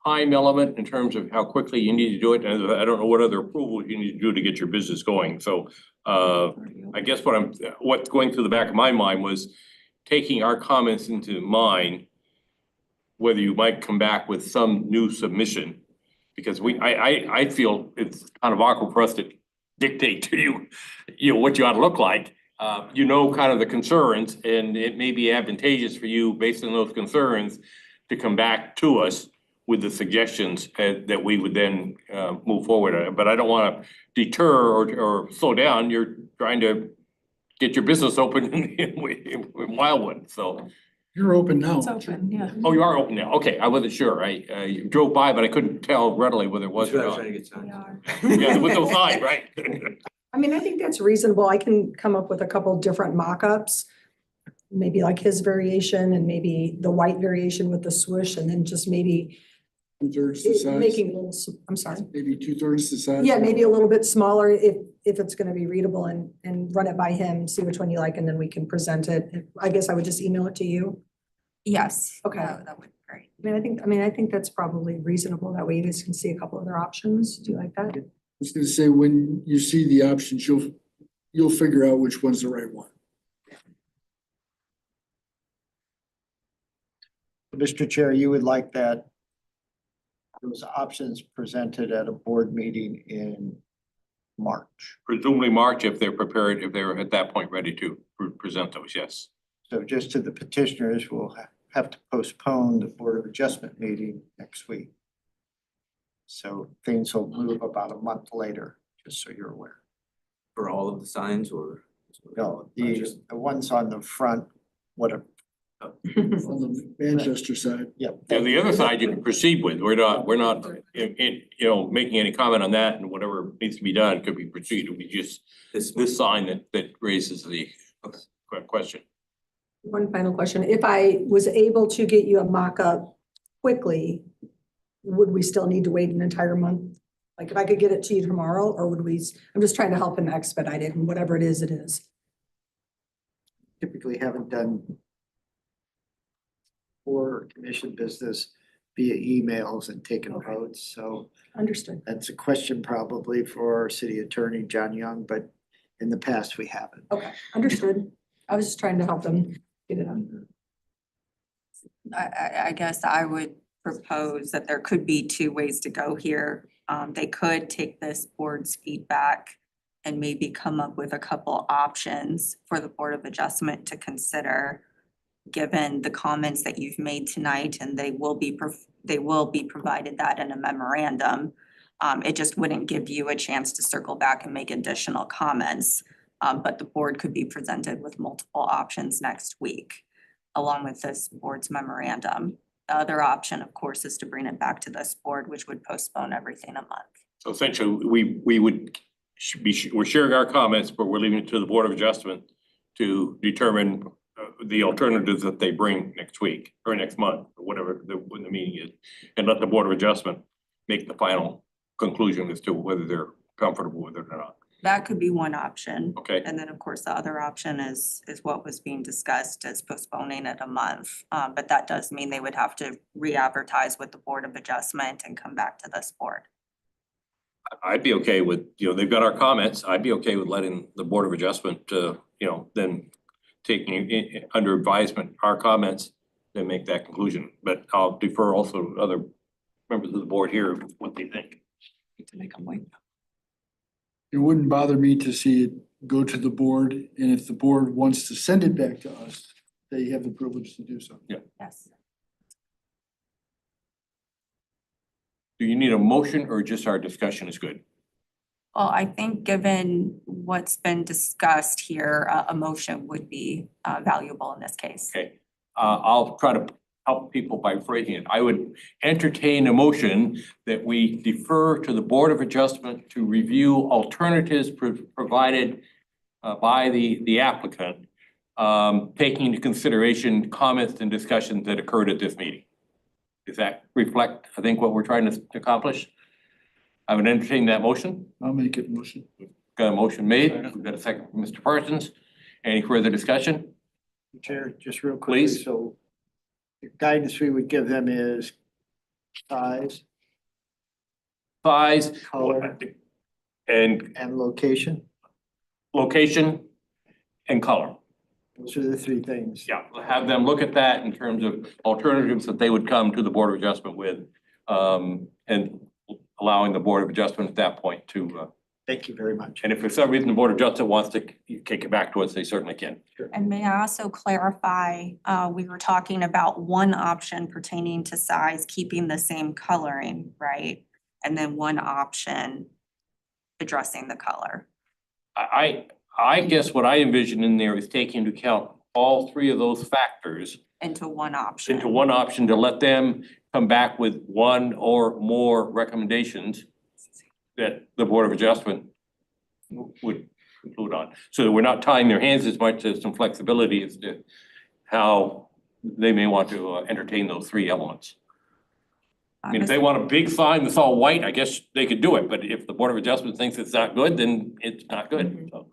time element in terms of how quickly you need to do it? And I don't know what other approvals you need to do to get your business going. So I guess what's going through the back of my mind was taking our comments into mind, whether you might come back with some new submission. Because I feel it's kind of awkward for us to dictate to you, what you ought to look like. Kind of the concerns, and it may be advantageous for you based on those concerns to come back to us with the suggestions that we would then move forward. But I don't want to deter or slow down. You're trying to get your business open in Wildwood, so. You're open now. It's open, yeah. Oh, you are open now. Okay, I wasn't sure. I drove by, but I couldn't tell readily whether it was or not. Trying to get signs. We are. Yeah, with no sign, right? I mean, I think that's reasonable. I can come up with a couple different mock-ups. Maybe like his variation and maybe the white variation with the swoosh, and then just maybe 2/3 the size, making a little, I'm sorry. maybe 2/3 the size. Yeah, maybe a little bit smaller if it's gonna be readable, and run it by him, see which one you like, and then we can present it. I guess I would just email it to you. Yes. Okay. That would be great. I think that's probably reasonable. That way you guys can see a couple other options. Do you like that? I was gonna say, when you see the options, you'll figure out which one's the right one. Mr. Chair, you would like those options presented at a board meeting in March. Presumably March, if they're prepared, if they're at that point ready to present those, yes. So just to the petitioners, we'll have to postpone the Board of Adjustment meeting next week. So things will move about a month later, just so you're aware. For all of the signs or? No, the ones on the front, whatever. On the Manchester side. Yep. And the other side you can proceed with. We're not making any comment on that, and whatever needs to be done could be proceeded. It'll be just this sign that raises the question. One final question. If I was able to get you a mock-up quickly, would we still need to wait an entire month? Like if I could get it to you tomorrow, or would we, I'm just trying to help him expedite it, and whatever it is, it is. Typically haven't done or commission business via emails and taken Okay. votes, so Understood. that's a question probably for our city attorney, John Young, but in the past, we haven't. Okay, understood. I was just trying to help him get it on. I guess I would propose that there could be two ways to go here. They could take this board's feedback and maybe come up with a couple options for the Board of Adjustment to consider, given the comments that you've made tonight, and they will be provided that in a memorandum. It just wouldn't give you a chance to circle back and make additional comments. But the board could be presented with multiple options next week, along with this board's memorandum. The other option, of course, is to bring it back to this board, which would postpone everything a month. So essentially, we're sharing our comments, but we're leaving it to the Board of Adjustment to determine the alternatives that they bring next week or next month, or whatever when the meeting is, and let the Board of Adjustment make the final conclusion as to whether they're comfortable with it or not. That could be one option. Okay, And then, of course, the other option is what was being discussed as postponing it a month. But that does mean they would have to re-advertise with the Board of Adjustment and come back to this board. I'd be okay with, they've got our comments. I'd be okay with letting the Board of Adjustment, then taking under advisement our comments, then make that conclusion. But I'll defer also to other members of the board here what they think. To make them wait. It wouldn't bother me to see it go to the board, and if the board wants to send it back to us, they have the privilege to do so. Yes. Do you need a motion or just our discussion is good? Well, I think given what's been discussed here, a motion would be valuable in this case. Okay, I'll try to help people by phrasing it. I would entertain a motion that we defer to the Board of Adjustment to review alternatives provided by the applicant, taking into consideration comments and discussions that occurred at this meeting. Does that reflect, I think, what we're trying to accomplish? I would entertain that motion. I'll make it motion. Got a motion made. We've got a second from Mr. Parsons. Any further discussion? Chair, just real quickly, Please. so the guidance we would give them is size, Size color, and and location. location and color. Those are the three things. Yeah, have them look at that in terms of alternatives that they would come to the Board of Adjustment with. And allowing the Board of Adjustment at that point to, Thank you very much. and if for some reason the Board of Adjustment wants to kick it back to us, they certainly can. And may I also clarify, we were talking about one option pertaining to size, keeping the same coloring, right? And then one option addressing the color. I guess what I envision in there is taking into account all three of those factors Into one option. into one option to let them come back with one or more recommendations that the Board of Adjustment would conclude on. So that we're not tying their hands as much as some flexibility as to how they may want to entertain those three elements. I mean, if they want a big sign that's all white, I guess they could do it, but if the Board of Adjustment thinks it's not good, then it's not good, so.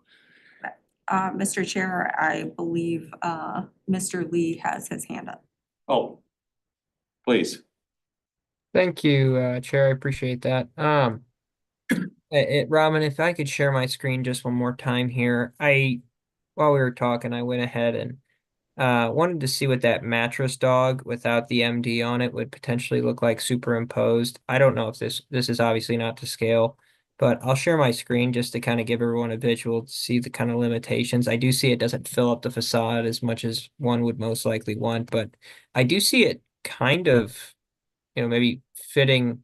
Mr. Chair, I believe Mr. Lee has his hand up. Oh, please. Thank you, Chair. I appreciate that. Robin, if I could share my screen just one more time here. While we were talking, I went ahead and wanted to see what that mattress dog without the MD on it would potentially look like superimposed. I don't know if this is obviously not to scale, but I'll share my screen just to kind of give everyone a visual to see the kind of limitations. I do see it doesn't fill up the facade as much as one would most likely want, but I do see it kind of, maybe fitting.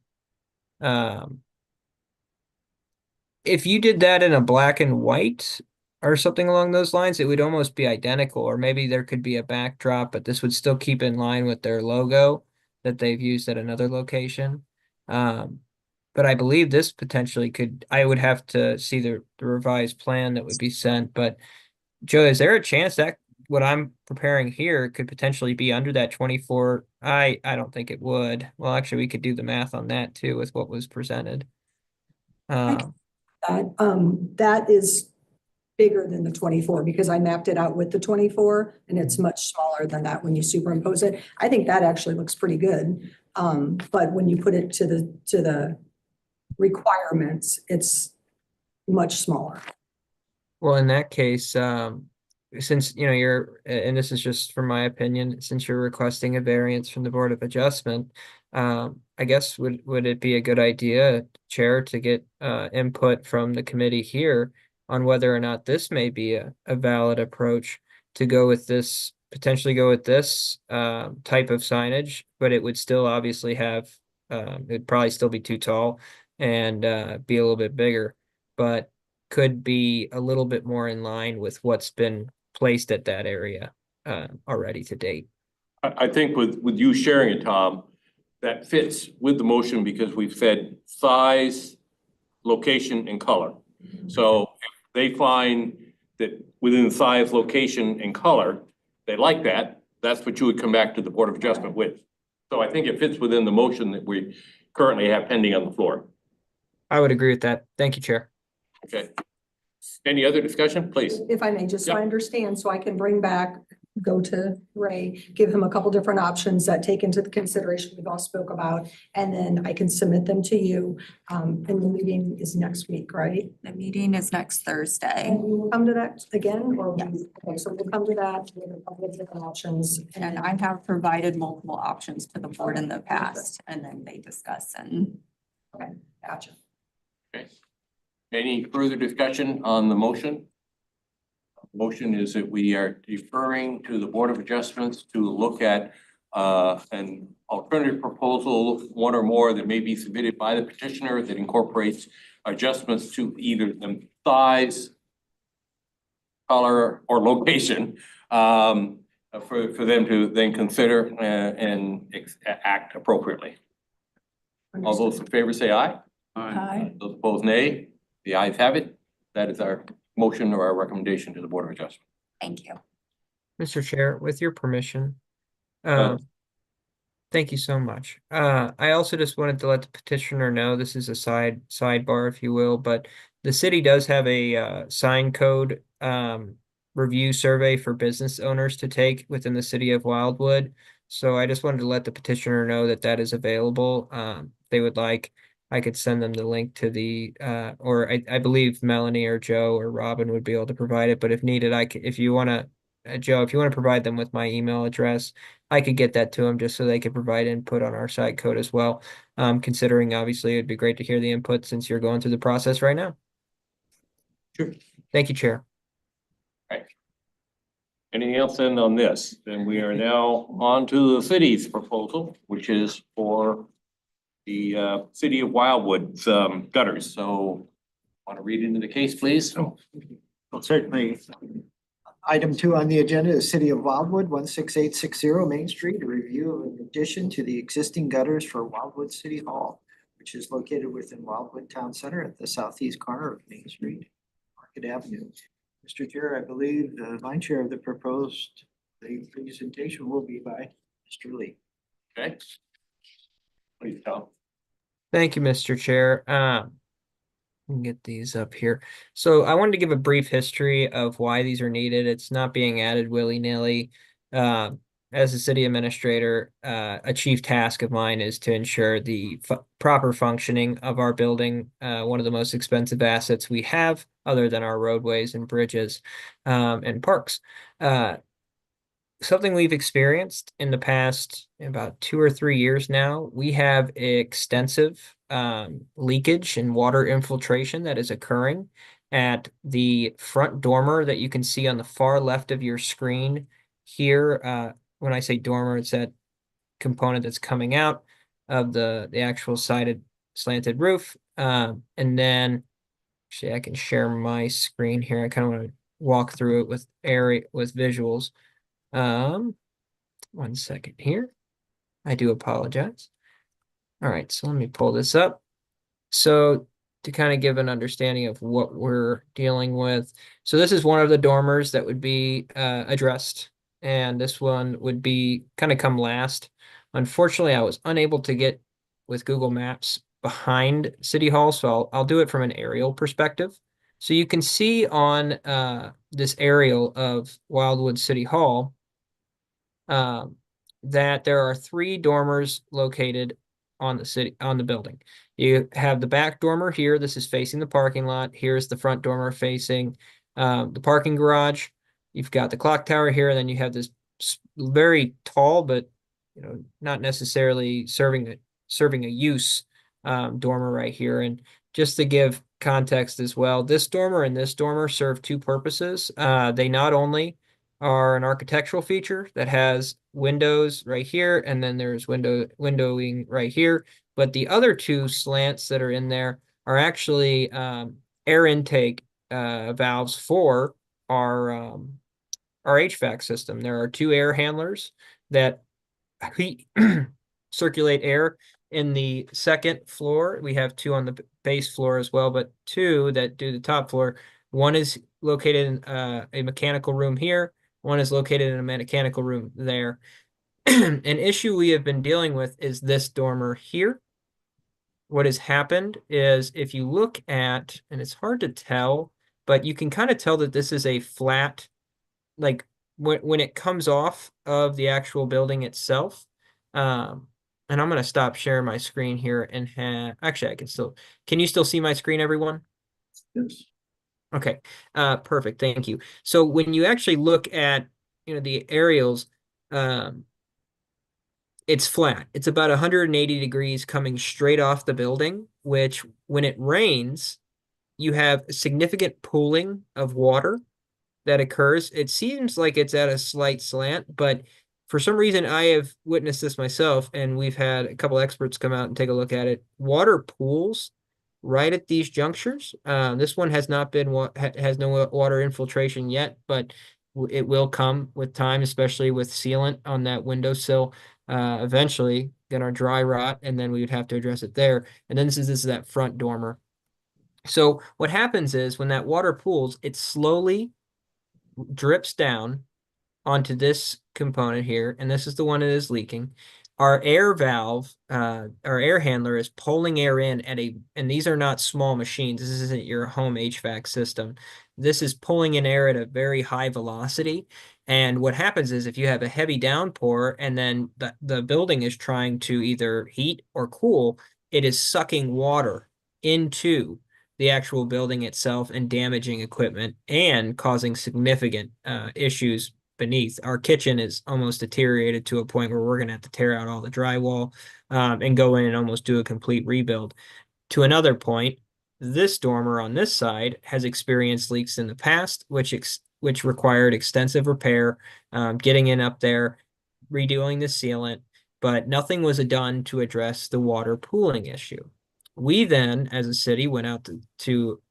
If you did that in a black and white or something along those lines, it would almost be identical, or maybe there could be a backdrop, but this would still keep in line with their logo that they've used at another location. But I believe this potentially I would have to see the revised plan that would be sent, but Joe, is there a chance that what I'm preparing here could potentially be under that 24? I don't think it would. Well, actually, we could do the math on that too with what was presented. That is bigger than the 24 because I mapped it out with the 24 and it's much smaller than that when you superimpose it. I think that actually looks pretty good. But when you put it to the requirements, it's much smaller. Well, in that case, since, you know, you're, and this is just from my opinion, since you're requesting a variance from the Board of Adjustment, I guess would it be a good idea, Chair, to get input from the committee here on whether or not this may be a valid approach to go with this, potentially go with this type of signage, but it would still obviously have, it'd probably still be too tall and be a little bit bigger, but could be a little bit more in line with what's been placed at that area already to date. I think with you sharing it, Tom, that fits with the motion because we've said size, location, and color. So if they find that within size, location, and color, they like that, that's what you would come back to the Board of Adjustment with. So I think it fits within the motion that we currently have pending on the floor. I would agree with that. Thank you, Chair. Okay. Any other discussion, please? If I may, just so I Yep. understand, so I can bring back, go to Ray, give him a couple different options that take into the consideration we've all spoke about, and then I can submit them to you. And the meeting is next week, right? The meeting is next Thursday. And we will come to that again, or? Yes. Okay, so we'll come to that, we have a couple of different options. And I have provided multiple options to the board in the past, and then they discuss and Gotcha. Okay. Any further discussion on the motion? Motion is that we are deferring to the Board of Adjustments to look at an alternative proposal, one or more that may be submitted by the petitioner that incorporates adjustments to either the size, color, or location for them to then consider and act appropriately. All those in favor say aye. Aye. Those opposed, nay. The ayes have it. That is our motion or our recommendation to the Board of Adjustment. thank you. Mr. Chair, with your permission. Uh, Thank you so much. I also just wanted to let the petitioner know, this is a sidebar, if you will, but the city does have a sign code review survey for business owners to take within the city of Wildwood. So I just wanted to let the petitioner know that that is available. If they would like, I could send them the link to the or I believe Melanie or Joe or Robin would be able to provide it, but if needed, if you want to, Joe, if you want to provide them with my email address, I could get that to them just so they could provide input on our site code as well. Considering obviously it'd be great to hear the input since you're going through the process right now. Sure. Thank you, Chair. Anything else then on this? Then we are now on to the city's proposal, which is for the city of Wildwood's gutters. So want to read into the case, please? Well, certainly. Item 2 on the agenda is City of Wildwood, 16860 Main Street, a review of an addition to the existing gutters for Wildwood City Hall, which is located within Wildwood Town Center at the southeast corner of Main Street, Market Avenue. Mr. Chair, I believe the line chair of the presentation will be by Mr. Lee. Okay. Please tell. Thank you, Mr. Chair. Let me get these up here. So I wanted to give a brief history of why these are needed. It's not being added willy-nilly. As a city administrator, a chief task of mine is to ensure the proper functioning of our building, one of the most expensive assets we have, other than our roadways and bridges and parks. Something we've experienced in the past about 2 or 3 years now, we have extensive leakage and water infiltration that is occurring at the front dormer that you can see on the far left of your screen here. When I say dormer, it's that component that's coming out of the actual slanted roof. And then actually I can share my screen here. I kind of want to walk through it with visuals. 1 second here. I do apologize. All right, so let me pull this up. So to kind of give an understanding of what we're dealing with. So this is one of the dormers that would be addressed, and this one would be kind of come last. Unfortunately, I was unable to get with Google Maps behind City Hall, so I'll do it from an aerial perspective. So you can see on this aerial of Wildwood City Hall that there are 3 dormers located on the building. You have the back dormer here. This is facing the parking lot. Here's the front dormer facing the parking garage. you've got the clock tower here, and then you have this very tall, but not necessarily serving a use dormer right here. And just to give context as well, this dormer and this dormer serve two purposes. They not only are an architectural feature that has windows right here, and then there's windowing right here, but the other two slants that are in there are actually air intake valves for our HVAC system. There are two air handlers that heat circulate air in the second floor. We have two on the base floor as well, but two that do the top floor. One is located in a mechanical room here. One is located in a mechanical room there. An issue we have been dealing with is this dormer here. What has happened is if you look at, and it's hard to tell, but you can kind of tell that this is a flat, like when it comes off of the actual building itself. And I'm going to stop sharing my screen here and actually can you still see my screen, everyone? Yes. Okay, perfect, thank you. So when you actually look at, the aerials, it's flat. It's about 180 degrees coming straight off the building, which when it rains, you have significant pooling of water that occurs. It seems like it's at a slight slant, but for some reason I have witnessed this myself, and we've had a couple experts come out and take a look at it. Water pools right at these junctures. This one has not been has no water infiltration yet, but it will come with time, especially with sealant on that windowsill. Eventually gonna dry rot, and then we would have to address it there. And then this is that front dormer. So what happens is when that water pools, it slowly drips down onto this component here, and this is the one that is leaking. Our air valve, our air handler is pulling air in and these are not small machines. This isn't your home HVAC system. This is pulling in air at a very high velocity. And what happens is if you have a heavy downpour and then the building is trying to either heat or cool, it is sucking water into the actual building itself and damaging equipment and causing significant issues beneath. Our kitchen is almost deteriorated to a point where we're going to have to tear out all the drywall and go in and almost do a complete rebuild. To another point, this dormer on this side has experienced leaks in the past, which required extensive repair, getting in up there, redoing the sealant, but nothing was done to address the water pooling issue. We then, as a city, went out to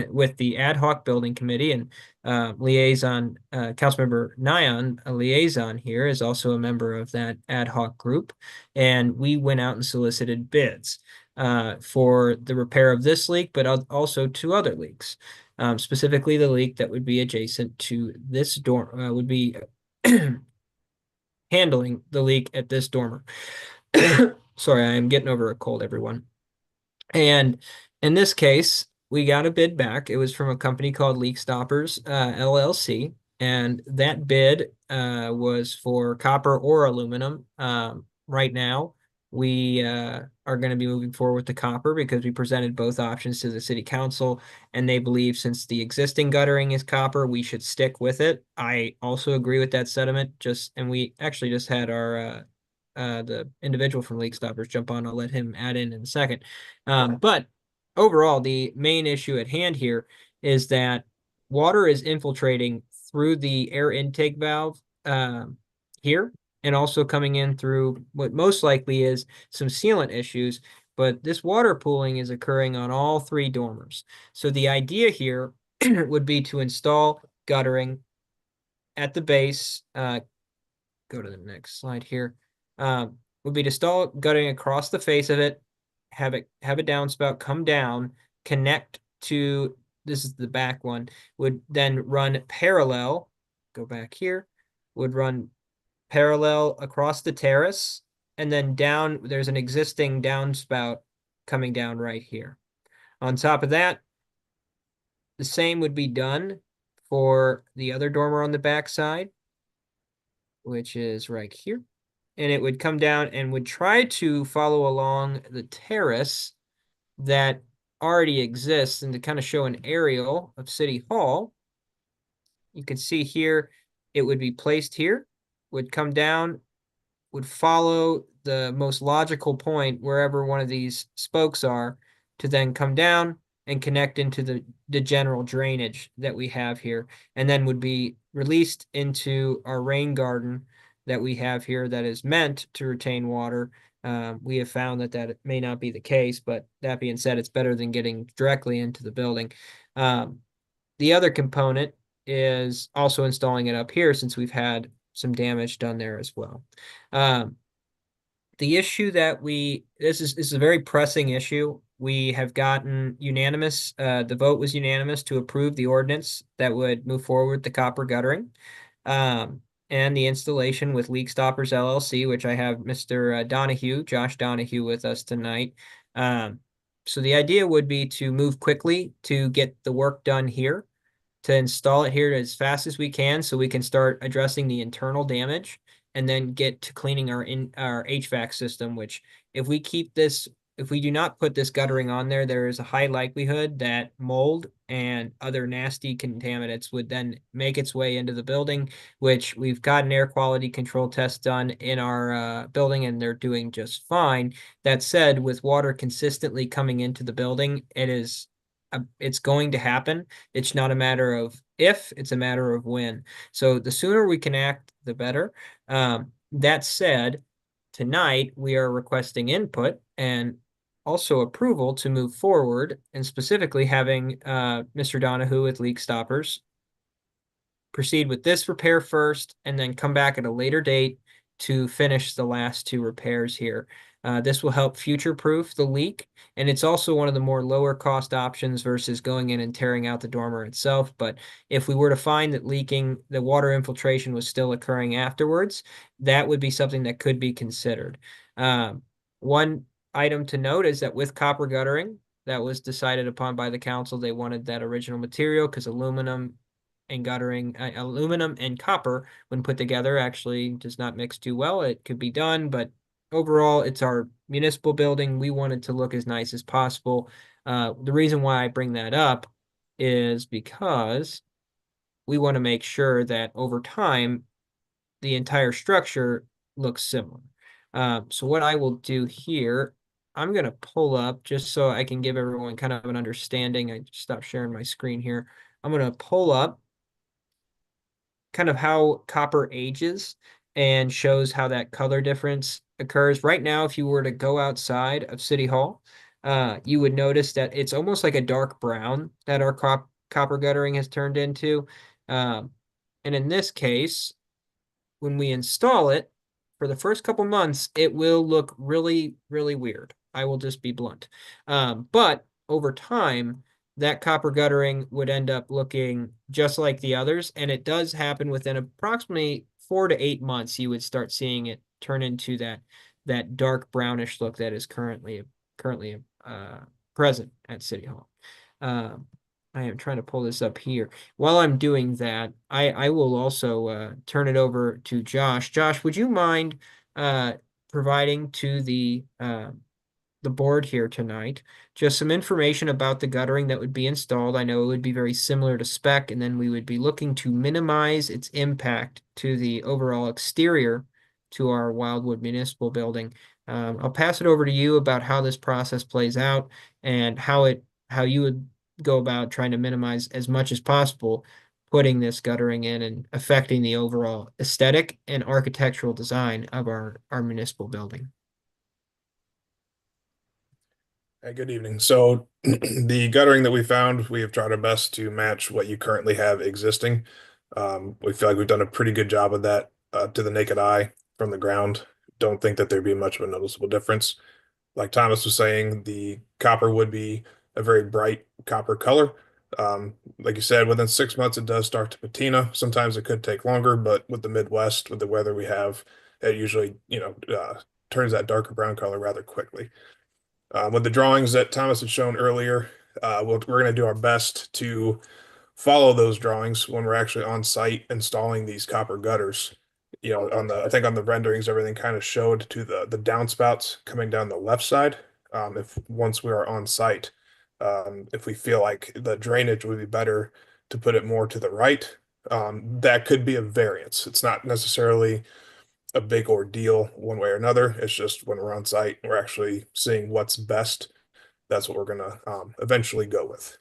with the ad hoc building committee and liaison, Councilmember Nyan, a liaison here, is also a member of that ad hoc group. And we went out and solicited bids for the repair of this leak, but also two other leaks. Specifically, the leak that would be adjacent to this dormer would be handling the leak at this dormer. Sorry, I am getting over a cold, everyone. And in this case, we got a bid back. It was from a company called Leak Stoppers LLC, and that bid was for copper or aluminum. Right now, we are going to be moving forward with the copper because we presented both options to the city council, and they believe since the existing guttering is copper, we should stick with it. I also agree with that sentiment. And we actually just had our the individual from Leak Stoppers jump on. I'll let him add in a second. But overall, the main issue at hand here is that water is infiltrating through the air intake valve here, and also coming in through what most likely is some sealant issues. But this water pooling is occurring on all three dormers. So the idea here would be to install guttering at the base. Go to the next slide here. Would be to install guttering across the face of it, have a downspout come down, connect to, this is the back one, would then run parallel, go back here, would run parallel across the terrace, and then down, there's an existing downspout coming down right here. On top of that, the same would be done for the other dormer on the back side, which is right here. And it would come down and would try to follow along the terrace that already exists. And to kind of show an aerial of City Hall, you can see here, it would be placed here, would come down, would follow the most logical point wherever one of these spokes are to then come down and connect into the general drainage that we have here, and then would be released into our rain garden that we have here that is meant to retain water. We have found that that may not be the case, but that being said, it's better than getting directly into the building. The other component is also installing it up here since we've had some damage done there as well. The issue that this is a very pressing issue. We have gotten unanimous, the vote was unanimous to approve the ordinance that would move forward the copper guttering. And the installation with Leak Stoppers LLC, which I have Mr. Donahue, Josh Donahue with us tonight. So the idea would be to move quickly to get the work done here, to install it here as fast as we can so we can start addressing the internal damage and then get to cleaning our HVAC system, which if we do not put this guttering on there, there is a high likelihood that mold and other nasty contaminants would then make its way into the building, which we've gotten air quality control tests done in our building and they're doing just fine. That said, with water consistently coming into the building, it's going to happen. It's not a matter of if, it's a matter of when. So the sooner we can act, the better. That said, tonight we are requesting input and also approval to move forward, and specifically having Mr. Donahue with Leak Stoppers proceed with this repair first and then come back at a later date to finish the last two repairs here. This will help future-proof the leak, and it's also one of the more lower cost options versus going in and tearing out the dormer itself. But if we were to find that the water infiltration was still occurring afterwards, that would be something that could be considered. One item to note is that with copper guttering, that was decided upon by the council. They wanted that original material because aluminum and copper, when put together, actually does not mix too well. It could be done, but overall, it's our municipal building. We want it to look as nice as possible. The reason why I bring that up is because we want to make sure that over time, the entire structure looks similar. So what I will do here, I'm going to pull up just so I can give everyone kind of an understanding. I stopped sharing my screen here. I'm going to pull up kind of how copper ages and shows how that color difference occurs. Right now, if you were to go outside of City Hall, you would notice that it's almost like a dark brown that our copper guttering has turned into. And in this case, when we install it, for the first couple months, it will look really, really weird. I will just be blunt. But over time, that copper guttering would end up looking just like the others. And it does happen within approximately 4 to 8 months, you would start seeing it turn into that dark brownish look that is currently present at City Hall. I am trying to pull this up here. While I'm doing that, I will also turn it over to Josh. Josh, would you mind providing to the board here tonight just some information about the guttering that would be installed? I know it would be very similar to spec, and then we would be looking to minimize its impact to the overall exterior to our Wildwood Municipal Building. I'll pass it over to you about how this process plays out and how you would go about trying to minimize as much as possible putting this guttering in and affecting the overall aesthetic and architectural design of our municipal building. Hey, good evening. So the guttering that we found, we have tried our best to match what you currently have existing. We feel like we've done a pretty good job of that to the naked eye from the ground. Don't think that there'd be much of a noticeable difference. Like Thomas was saying, the copper would be a very bright copper color. Like you said, within 6 months, it does start to patina. Sometimes it could take longer, but with the Midwest, with the weather we have, it usually, turns that darker brown color rather quickly. With the drawings that Thomas had shown earlier, we're going to do our best to follow those drawings when we're actually on site installing these copper gutters. I think on the renderings, everything kind of showed to the downspouts coming down the left side. Once we are on site, if we feel like the drainage would be better to put it more to the right, that could be a variance. It's not necessarily a big ordeal one way or another. It's just when we're on site, we're actually seeing what's best. That's what we're gonna eventually go with.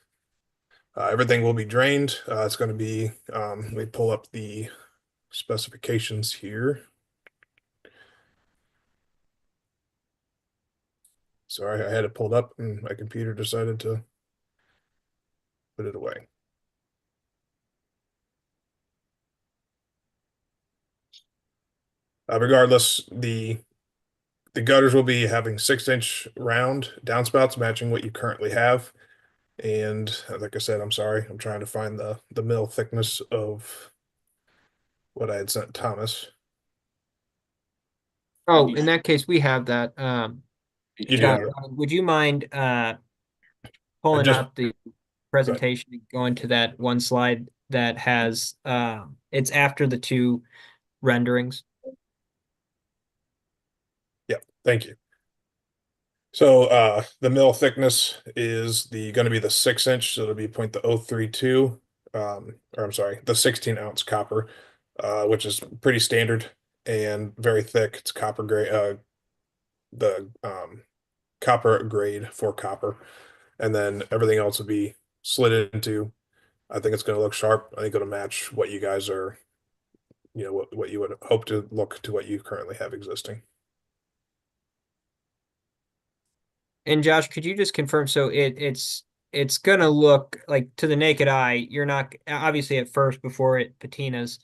Everything will be drained. It's gonna be, let me pull up the specifications here. Sorry, I had it pulled up and my computer decided to put it away. Regardless, the gutters will be having 6-inch round downspouts matching what you currently have. And like I said, I'm sorry, I'm trying to find the mill thickness of what I had sent Thomas. Oh, in that case, we have that. You do Scott, have it. would you mind pulling just- up the presentation and going to that one slide that has it's after the two renderings? Thank you. So the mill thickness is gonna be the 6-inch, so it'll be 0.032, or I'm sorry, the 16-ounce copper, which is pretty standard and very thick. It's copper grade, the copper grade for copper, and then everything else will be slid into. I think it's gonna look sharp. I think it'll match what you guys are, what you would hope to look to what you currently have existing. And Josh, could you just confirm, so it's gonna look like to the naked eye, you're not, obviously at first before it patinas,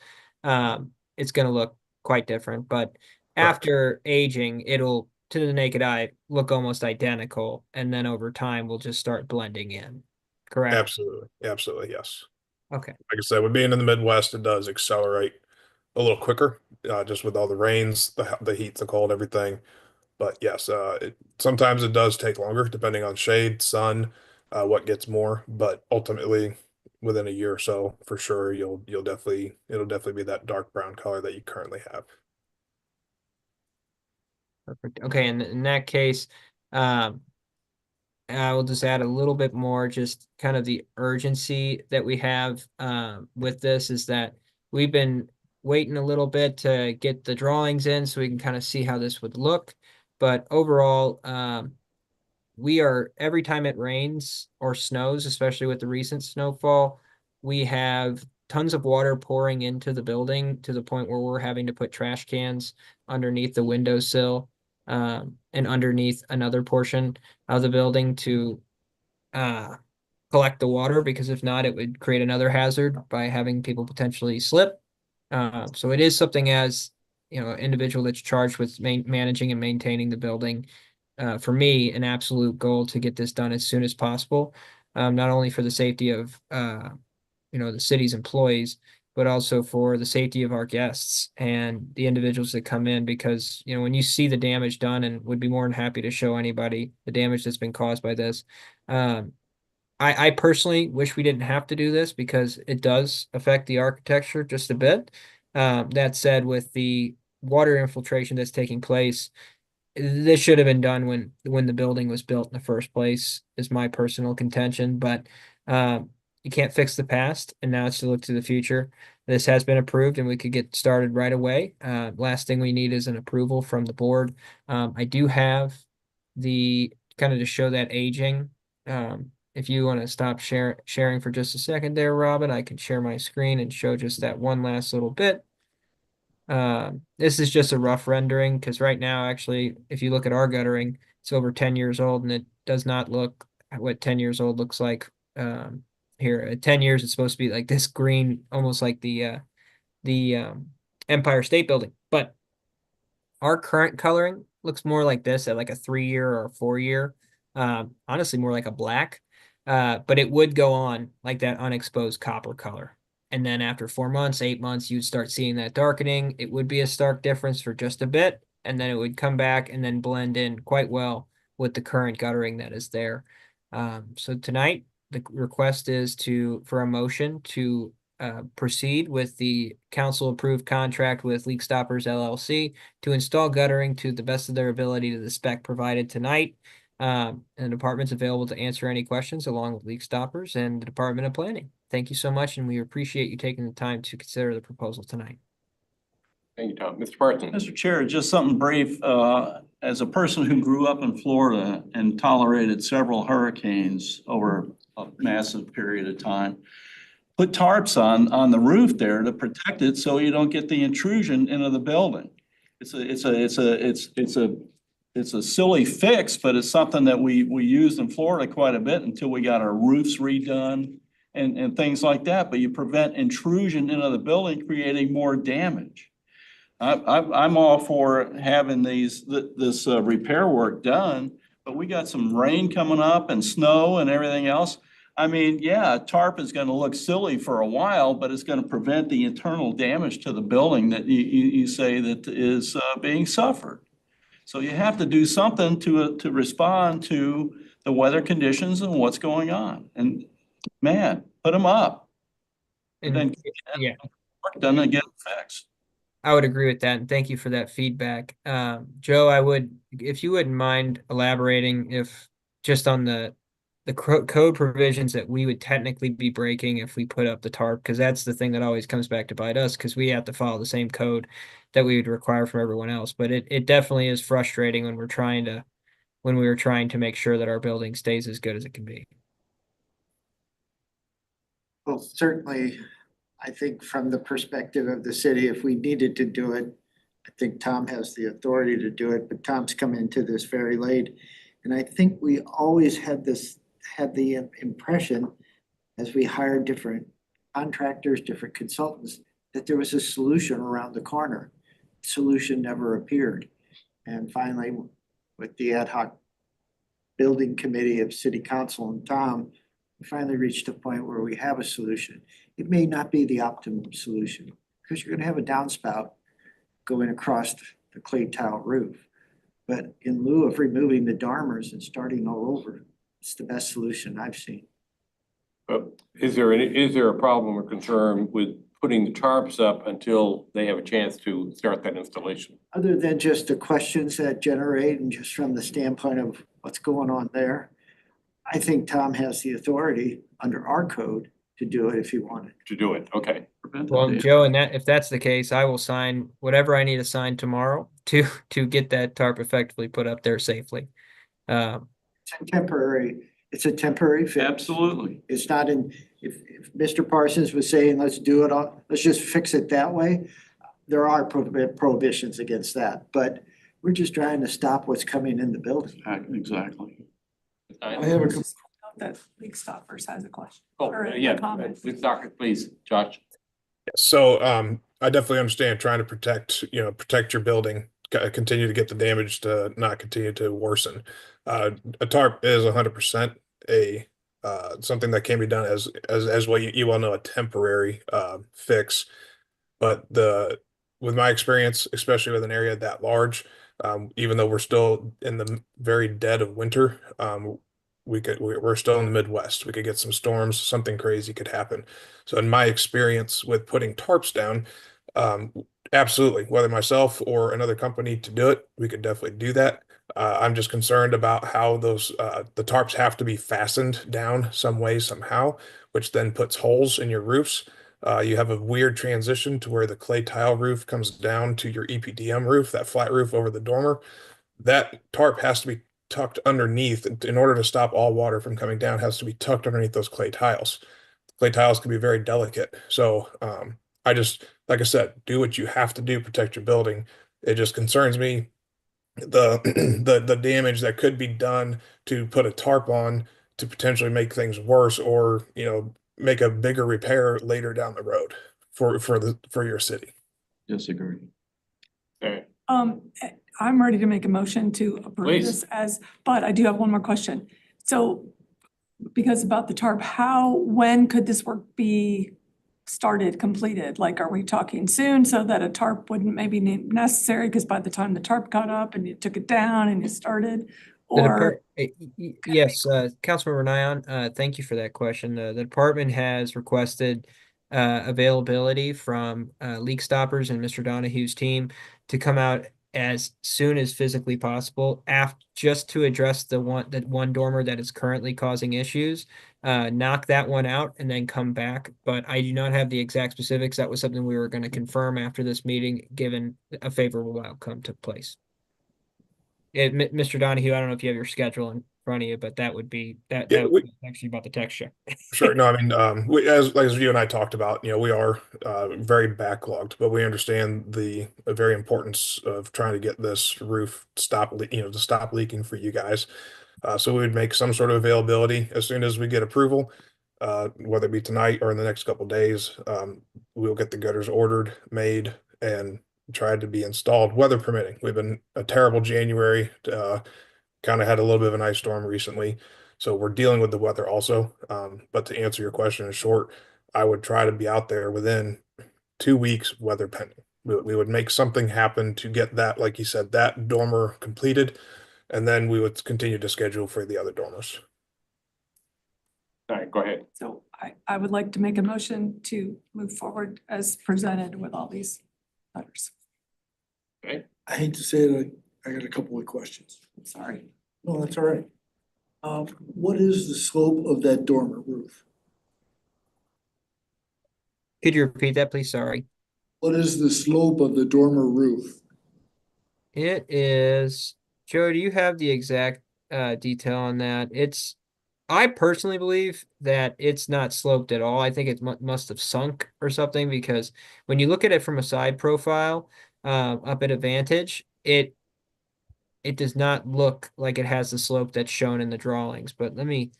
it's gonna look quite different, but after aging, it'll, to the naked eye, look almost identical, and then over time will just start blending in, correct? Absolutely, yes. Okay. Like I said, with being in the Midwest, it does accelerate a little quicker, just with all the rains, the heat, the cold, everything. But yes, sometimes it does take longer depending on shade, sun, what gets more. But ultimately, within a year or so, for sure, it'll definitely be that dark brown color that you currently have. Perfect. Okay, and in that case, I will just add a little bit more, just kind of the urgency that we have with this is that we've been waiting a little bit to get the drawings in so we can kind of see how this would look. But overall, we are, every time it rains or snows, especially with the recent snowfall, we have tons of water pouring into the building to the point where we're having to put trash cans underneath the windowsill and underneath another portion of the building to collect the water, because if not, it would create another hazard by having people potentially slip. So it is something, as individual that's charged with managing and maintaining the building. For me, an absolute goal to get this done as soon as possible, not only for the safety of the city's employees, but also for the safety of our guests and the individuals that come in, because when you see the damage done, and would be more than happy to show anybody the damage that's been caused by this. I personally wish we didn't have to do this because it does affect the architecture just a bit. That said, with the water infiltration that's taking place, this should have been done when the building was built in the first place, is my personal contention. But you can't fix the past, and now it's to look to the future. This has been approved and we could get started right away. Last thing we need is an approval from the board. I do have the kind of to show that aging. If you want to stop sharing for just a second there, Robin, I can share my screen and show just that one last little bit. This is just a rough rendering, because right now, actually, if you look at our guttering, it's over 10 years old, and it does not look what 10 years old looks like. Here at 10 years, it's supposed to be like this green, almost like the Empire State Building. But our current coloring looks more like this at like a 3-year or a 4-year. Honestly, more like a black. But it would go on like that unexposed copper color. And then after 4 months, 8 months, you'd start seeing that darkening. It would be a stark difference for just a bit, and then it would come back and then blend in quite well with the current guttering that is there. So tonight, the request is for a motion to proceed with the council-approved contract with Leak Stoppers LLC to install guttering to the best of their ability to the spec provided tonight. And the department's available to answer any questions along with Leak Stoppers and the Department of Planning. thank you so much, and we appreciate you taking the time to consider the proposal tonight. Thank you, Tom. Mr. Parsons? Mr. Chair, just something brief. As a person who grew up in Florida and tolerated several hurricanes over a massive period of time, put tarps on the roof there to protect it so you don't get the intrusion into the building. It's a silly fix, but it's something that we used in Florida quite a bit until we got our roofs redone and things like that. But you prevent intrusion into the building, creating more damage. I'm all for having this repair work done, but we got some rain coming up and snow and everything else. I mean, yeah, a tarp is gonna look silly for a while, but it's gonna prevent the internal damage to the building that you say that is being suffered. So you have to do something to respond to the weather conditions and what's going on. And man, put them up. And then Yeah. work done and get it fixed. I would agree with that, and thank you for that feedback. Joe, if you wouldn't mind elaborating if just on the code provisions that we would technically be breaking if we put up the tarp, because that's the thing that always comes back to bite us, because we have to follow the same code that we would require from everyone else. But it definitely is frustrating when we were trying to make sure that our building stays as good as it can be. Well, certainly, I think from the perspective of the city, if we needed to do it, I think Tom has the authority to do it, but Tom's come into this very late. And I think we always had the impression as we hired different contractors, different consultants, that there was a solution around the corner. Solution never appeared. And finally, with the ad hoc building committee of city council and Tom, we finally reached a point where we have a solution. It may not be the optimum solution because you're gonna have a downspout going across the clay tile roof. But in lieu of removing the dormers and starting all over, it's the best solution I've seen. But is there a problem or concern with putting the tarps up until they have a chance to start that installation? Other than just the questions that generate and just from the standpoint of what's going on there, I think Tom has the authority under our code to do it if he wanted. To do it, okay. Well, Joe, if that's the case, I will sign whatever I need to sign tomorrow to get that tarp effectively put up there safely. It's a temporary fix. Absolutely. It's not if Mr. Parsons was saying, let's do it all, let's just fix it that way. There are prohibitions against that, but we're just trying to stop what's coming in the building. Exactly. I have a, That Leak Stoppers has a question. Oh, or a yeah, comment. please, Josh. So I definitely understand trying to protect your building, continue to get the damage to not continue to worsen. A tarp is 100% something that can be done as well. You all know, a temporary fix, but with my experience, especially with an area that large, even though we're still in the very dead of winter, we're still in the Midwest. We could get some storms, something crazy could happen. So in my experience with putting tarps down, absolutely, whether myself or another company to do it, we could definitely do that. I'm just concerned about how the tarps have to be fastened down some way, somehow, which then puts holes in your roofs. You have a weird transition to where the clay tile roof comes down to your EPDM roof, that flat roof over the dormer. That tarp has to be tucked underneath in order to stop all water from coming down, has to be tucked underneath those clay tiles. Clay tiles can be very delicate. So like I said, do what you have to do, protect your building. It just concerns me the damage that could be done to put a tarp on to potentially make things worse, or make a bigger repair later down the road for your city. Disagree. Okay. I'm ready to make a motion to approve Please. this but I do have one more question. So because about the tarp, when could this work be started, completed? Like, are we talking soon so that a tarp wouldn't maybe be necessary? Because by the time the tarp got up and you took it down and you started, or? Yes, Councilmember Nyon, thank you for that question. The department has requested availability from Leak Stoppers and Mr. Donahue's team to come out as soon as physically possible just to address that one dormer that is currently causing issues. Knock that one out and then come back, but I do not have the exact specifics. That was something we were going to confirm after this meeting, given a favorable outcome took place. Mr. Donahue, I don't know if you have your schedule in front of you, but that would be Yeah, would be actually about the texture. Sure. No, I mean, as you and I talked about, we are very backlogged, but we understand the very importance of trying to get this roof to stop leaking for you guys. So we would make some sort of availability as soon as we get approval, whether it be tonight or in the next couple days. We'll get the gutters ordered, made, and tried to be installed, weather permitting. We've been a terrible January. Kind of had a little bit of an ice storm recently. So we're dealing with the weather also. But to answer your question in short, I would try to be out there within 2 weeks, weather pending. We would make something happen to get that, like you said, that dormer completed, and then we would continue to schedule for the other dormers. All right, go ahead. So I would like to make a motion to move forward as presented with all these letters. Okay. I hate to say it, I got a couple of questions. Sorry. No, that's all right. What is the slope of that dormer roof? Could you repeat that, please? Sorry. What is the slope of the dormer roof? It is, Joe, do you have the exact detail on that? I personally believe that it's not sloped at all. I think it must have sunk or something, because when you look at it from a side profile, up at a vantage, it does not look like it has the slope that's shown in the drawings, but let me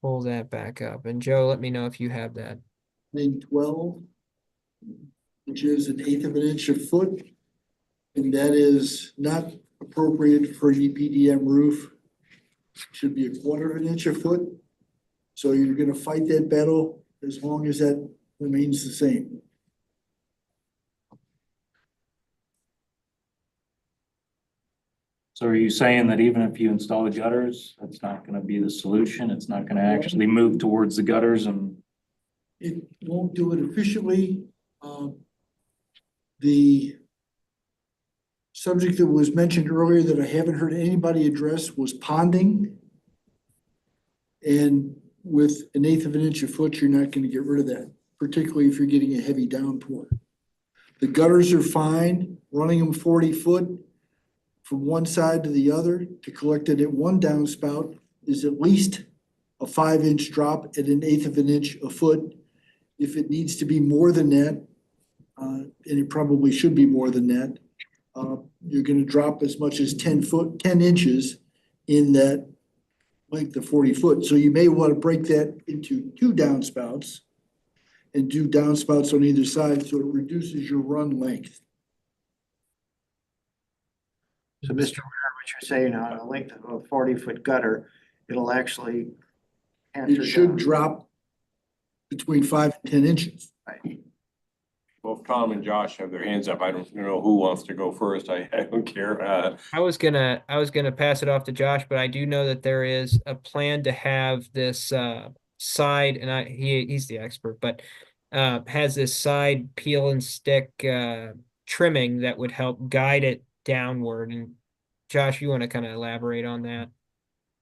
pull that back up. And Joe, let me know if you have that. In 12, which is 1/8 of an inch a foot. And that is not appropriate for an EPDM roof. Should be 1/4 of an inch a foot. So you're gonna fight that battle as long as that remains the same. So are you saying that even if you install the gutters, that's not gonna be the solution? It's not gonna actually move towards the gutters and? It won't do it efficiently. The subject that was mentioned earlier that I haven't heard anybody address was ponding. And with 1/8 of an inch a foot, you're not gonna get rid of that, particularly if you're getting a heavy downpour. The gutters are fine, running them 40 foot from one side to the other to collect it at one downspout is at least a 5-inch drop at 1/8 of an inch a foot. If it needs to be more than that, and it probably should be more than that, you're gonna drop as much as 10 inches in that length of 40 foot. So you may want to break that into 2 downspouts and do downspouts on either side, so it reduces your run length. So Mr. Mayor, what you're saying, on a length of a 40-foot gutter, it'll actually It should drop between 5 and 10 inches. Both Tom and Josh have their hands up. I don't know who wants to go first. I don't care. I was gonna pass it off to Josh, but I do know that there is a plan to have this side, and he's the expert, but has this side peel and stick trimming that would help guide it downward. And Josh, you want to kind of elaborate on that?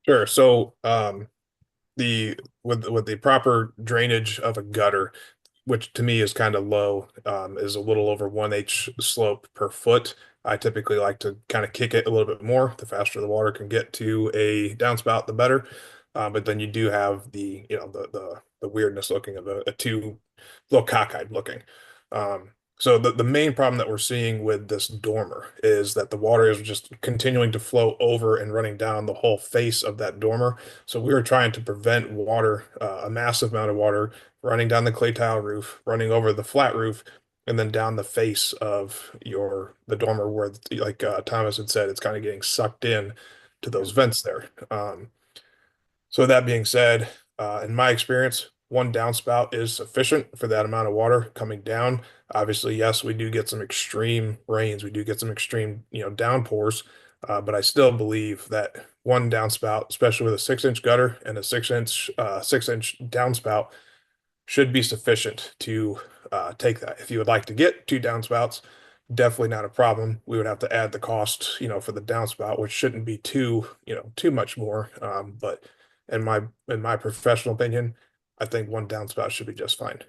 Sure. So with the proper drainage of a gutter, which to me is kind of low, is a little over 1H slope per foot. I typically like to kind of kick it a little bit more. The faster the water can get to a downspout, the better. But then you do have the weirdness looking of a little cockeyed looking. So the main problem that we're seeing with this dormer is that the water is just continuing to flow over and running down the whole face of that dormer. So we were trying to prevent water, a massive amount of water running down the clay tile roof, running over the flat roof, and then down the face of the dormer where, like Thomas had said, it's kind of getting sucked in to those vents there. So that being said, in my experience, 1 downspout is sufficient for that amount of water coming down. Obviously, yes, we do get some extreme rains. We do get some extreme, downpours. But I still believe that 1 downspout, especially with a 6-inch gutter and a 6-inch downspout, should be sufficient to take that. If you would like to get 2 downspouts, definitely not a problem. We would have to add the cost, for the downspout, which shouldn't be too much more. But in my professional opinion, I think one downspout should be just fine.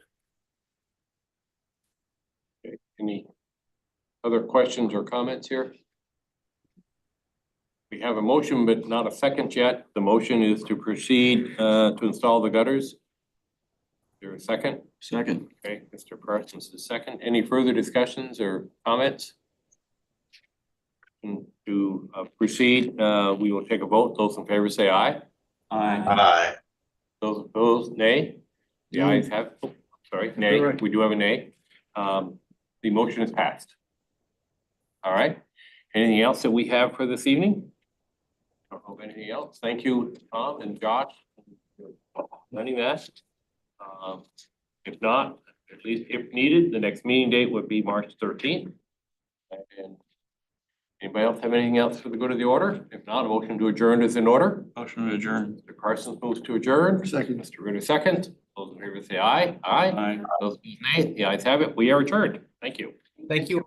Okay, any other questions or comments here? We have a motion, but not a second yet. The motion is to proceed to install the gutters. Is there a second? Second. Okay, Mr. Parsons is second. Any further discussions or comments? To proceed, we will take a vote. Those in favor say aye. Aye. Those opposed, nay. The ayes have, oh, sorry, nay. Correct. We do have a nay. The motion is passed. All right. Anything else that we have for this evening? I don't know of anything else. Thank you, Tom and Josh, for running that. If not, at least if needed, the next meeting date would be March 13th. And anybody else have anything else for the good of the order? If not, a motion to adjourn is in order. Motion to adjourn. Mr. Parsons moves to adjourn. Second. Mr. Ritter second. Those in favor say aye. Aye. Aye. Those opposed, nay. The ayes have it. We are adjourned. Thank you. Thank you.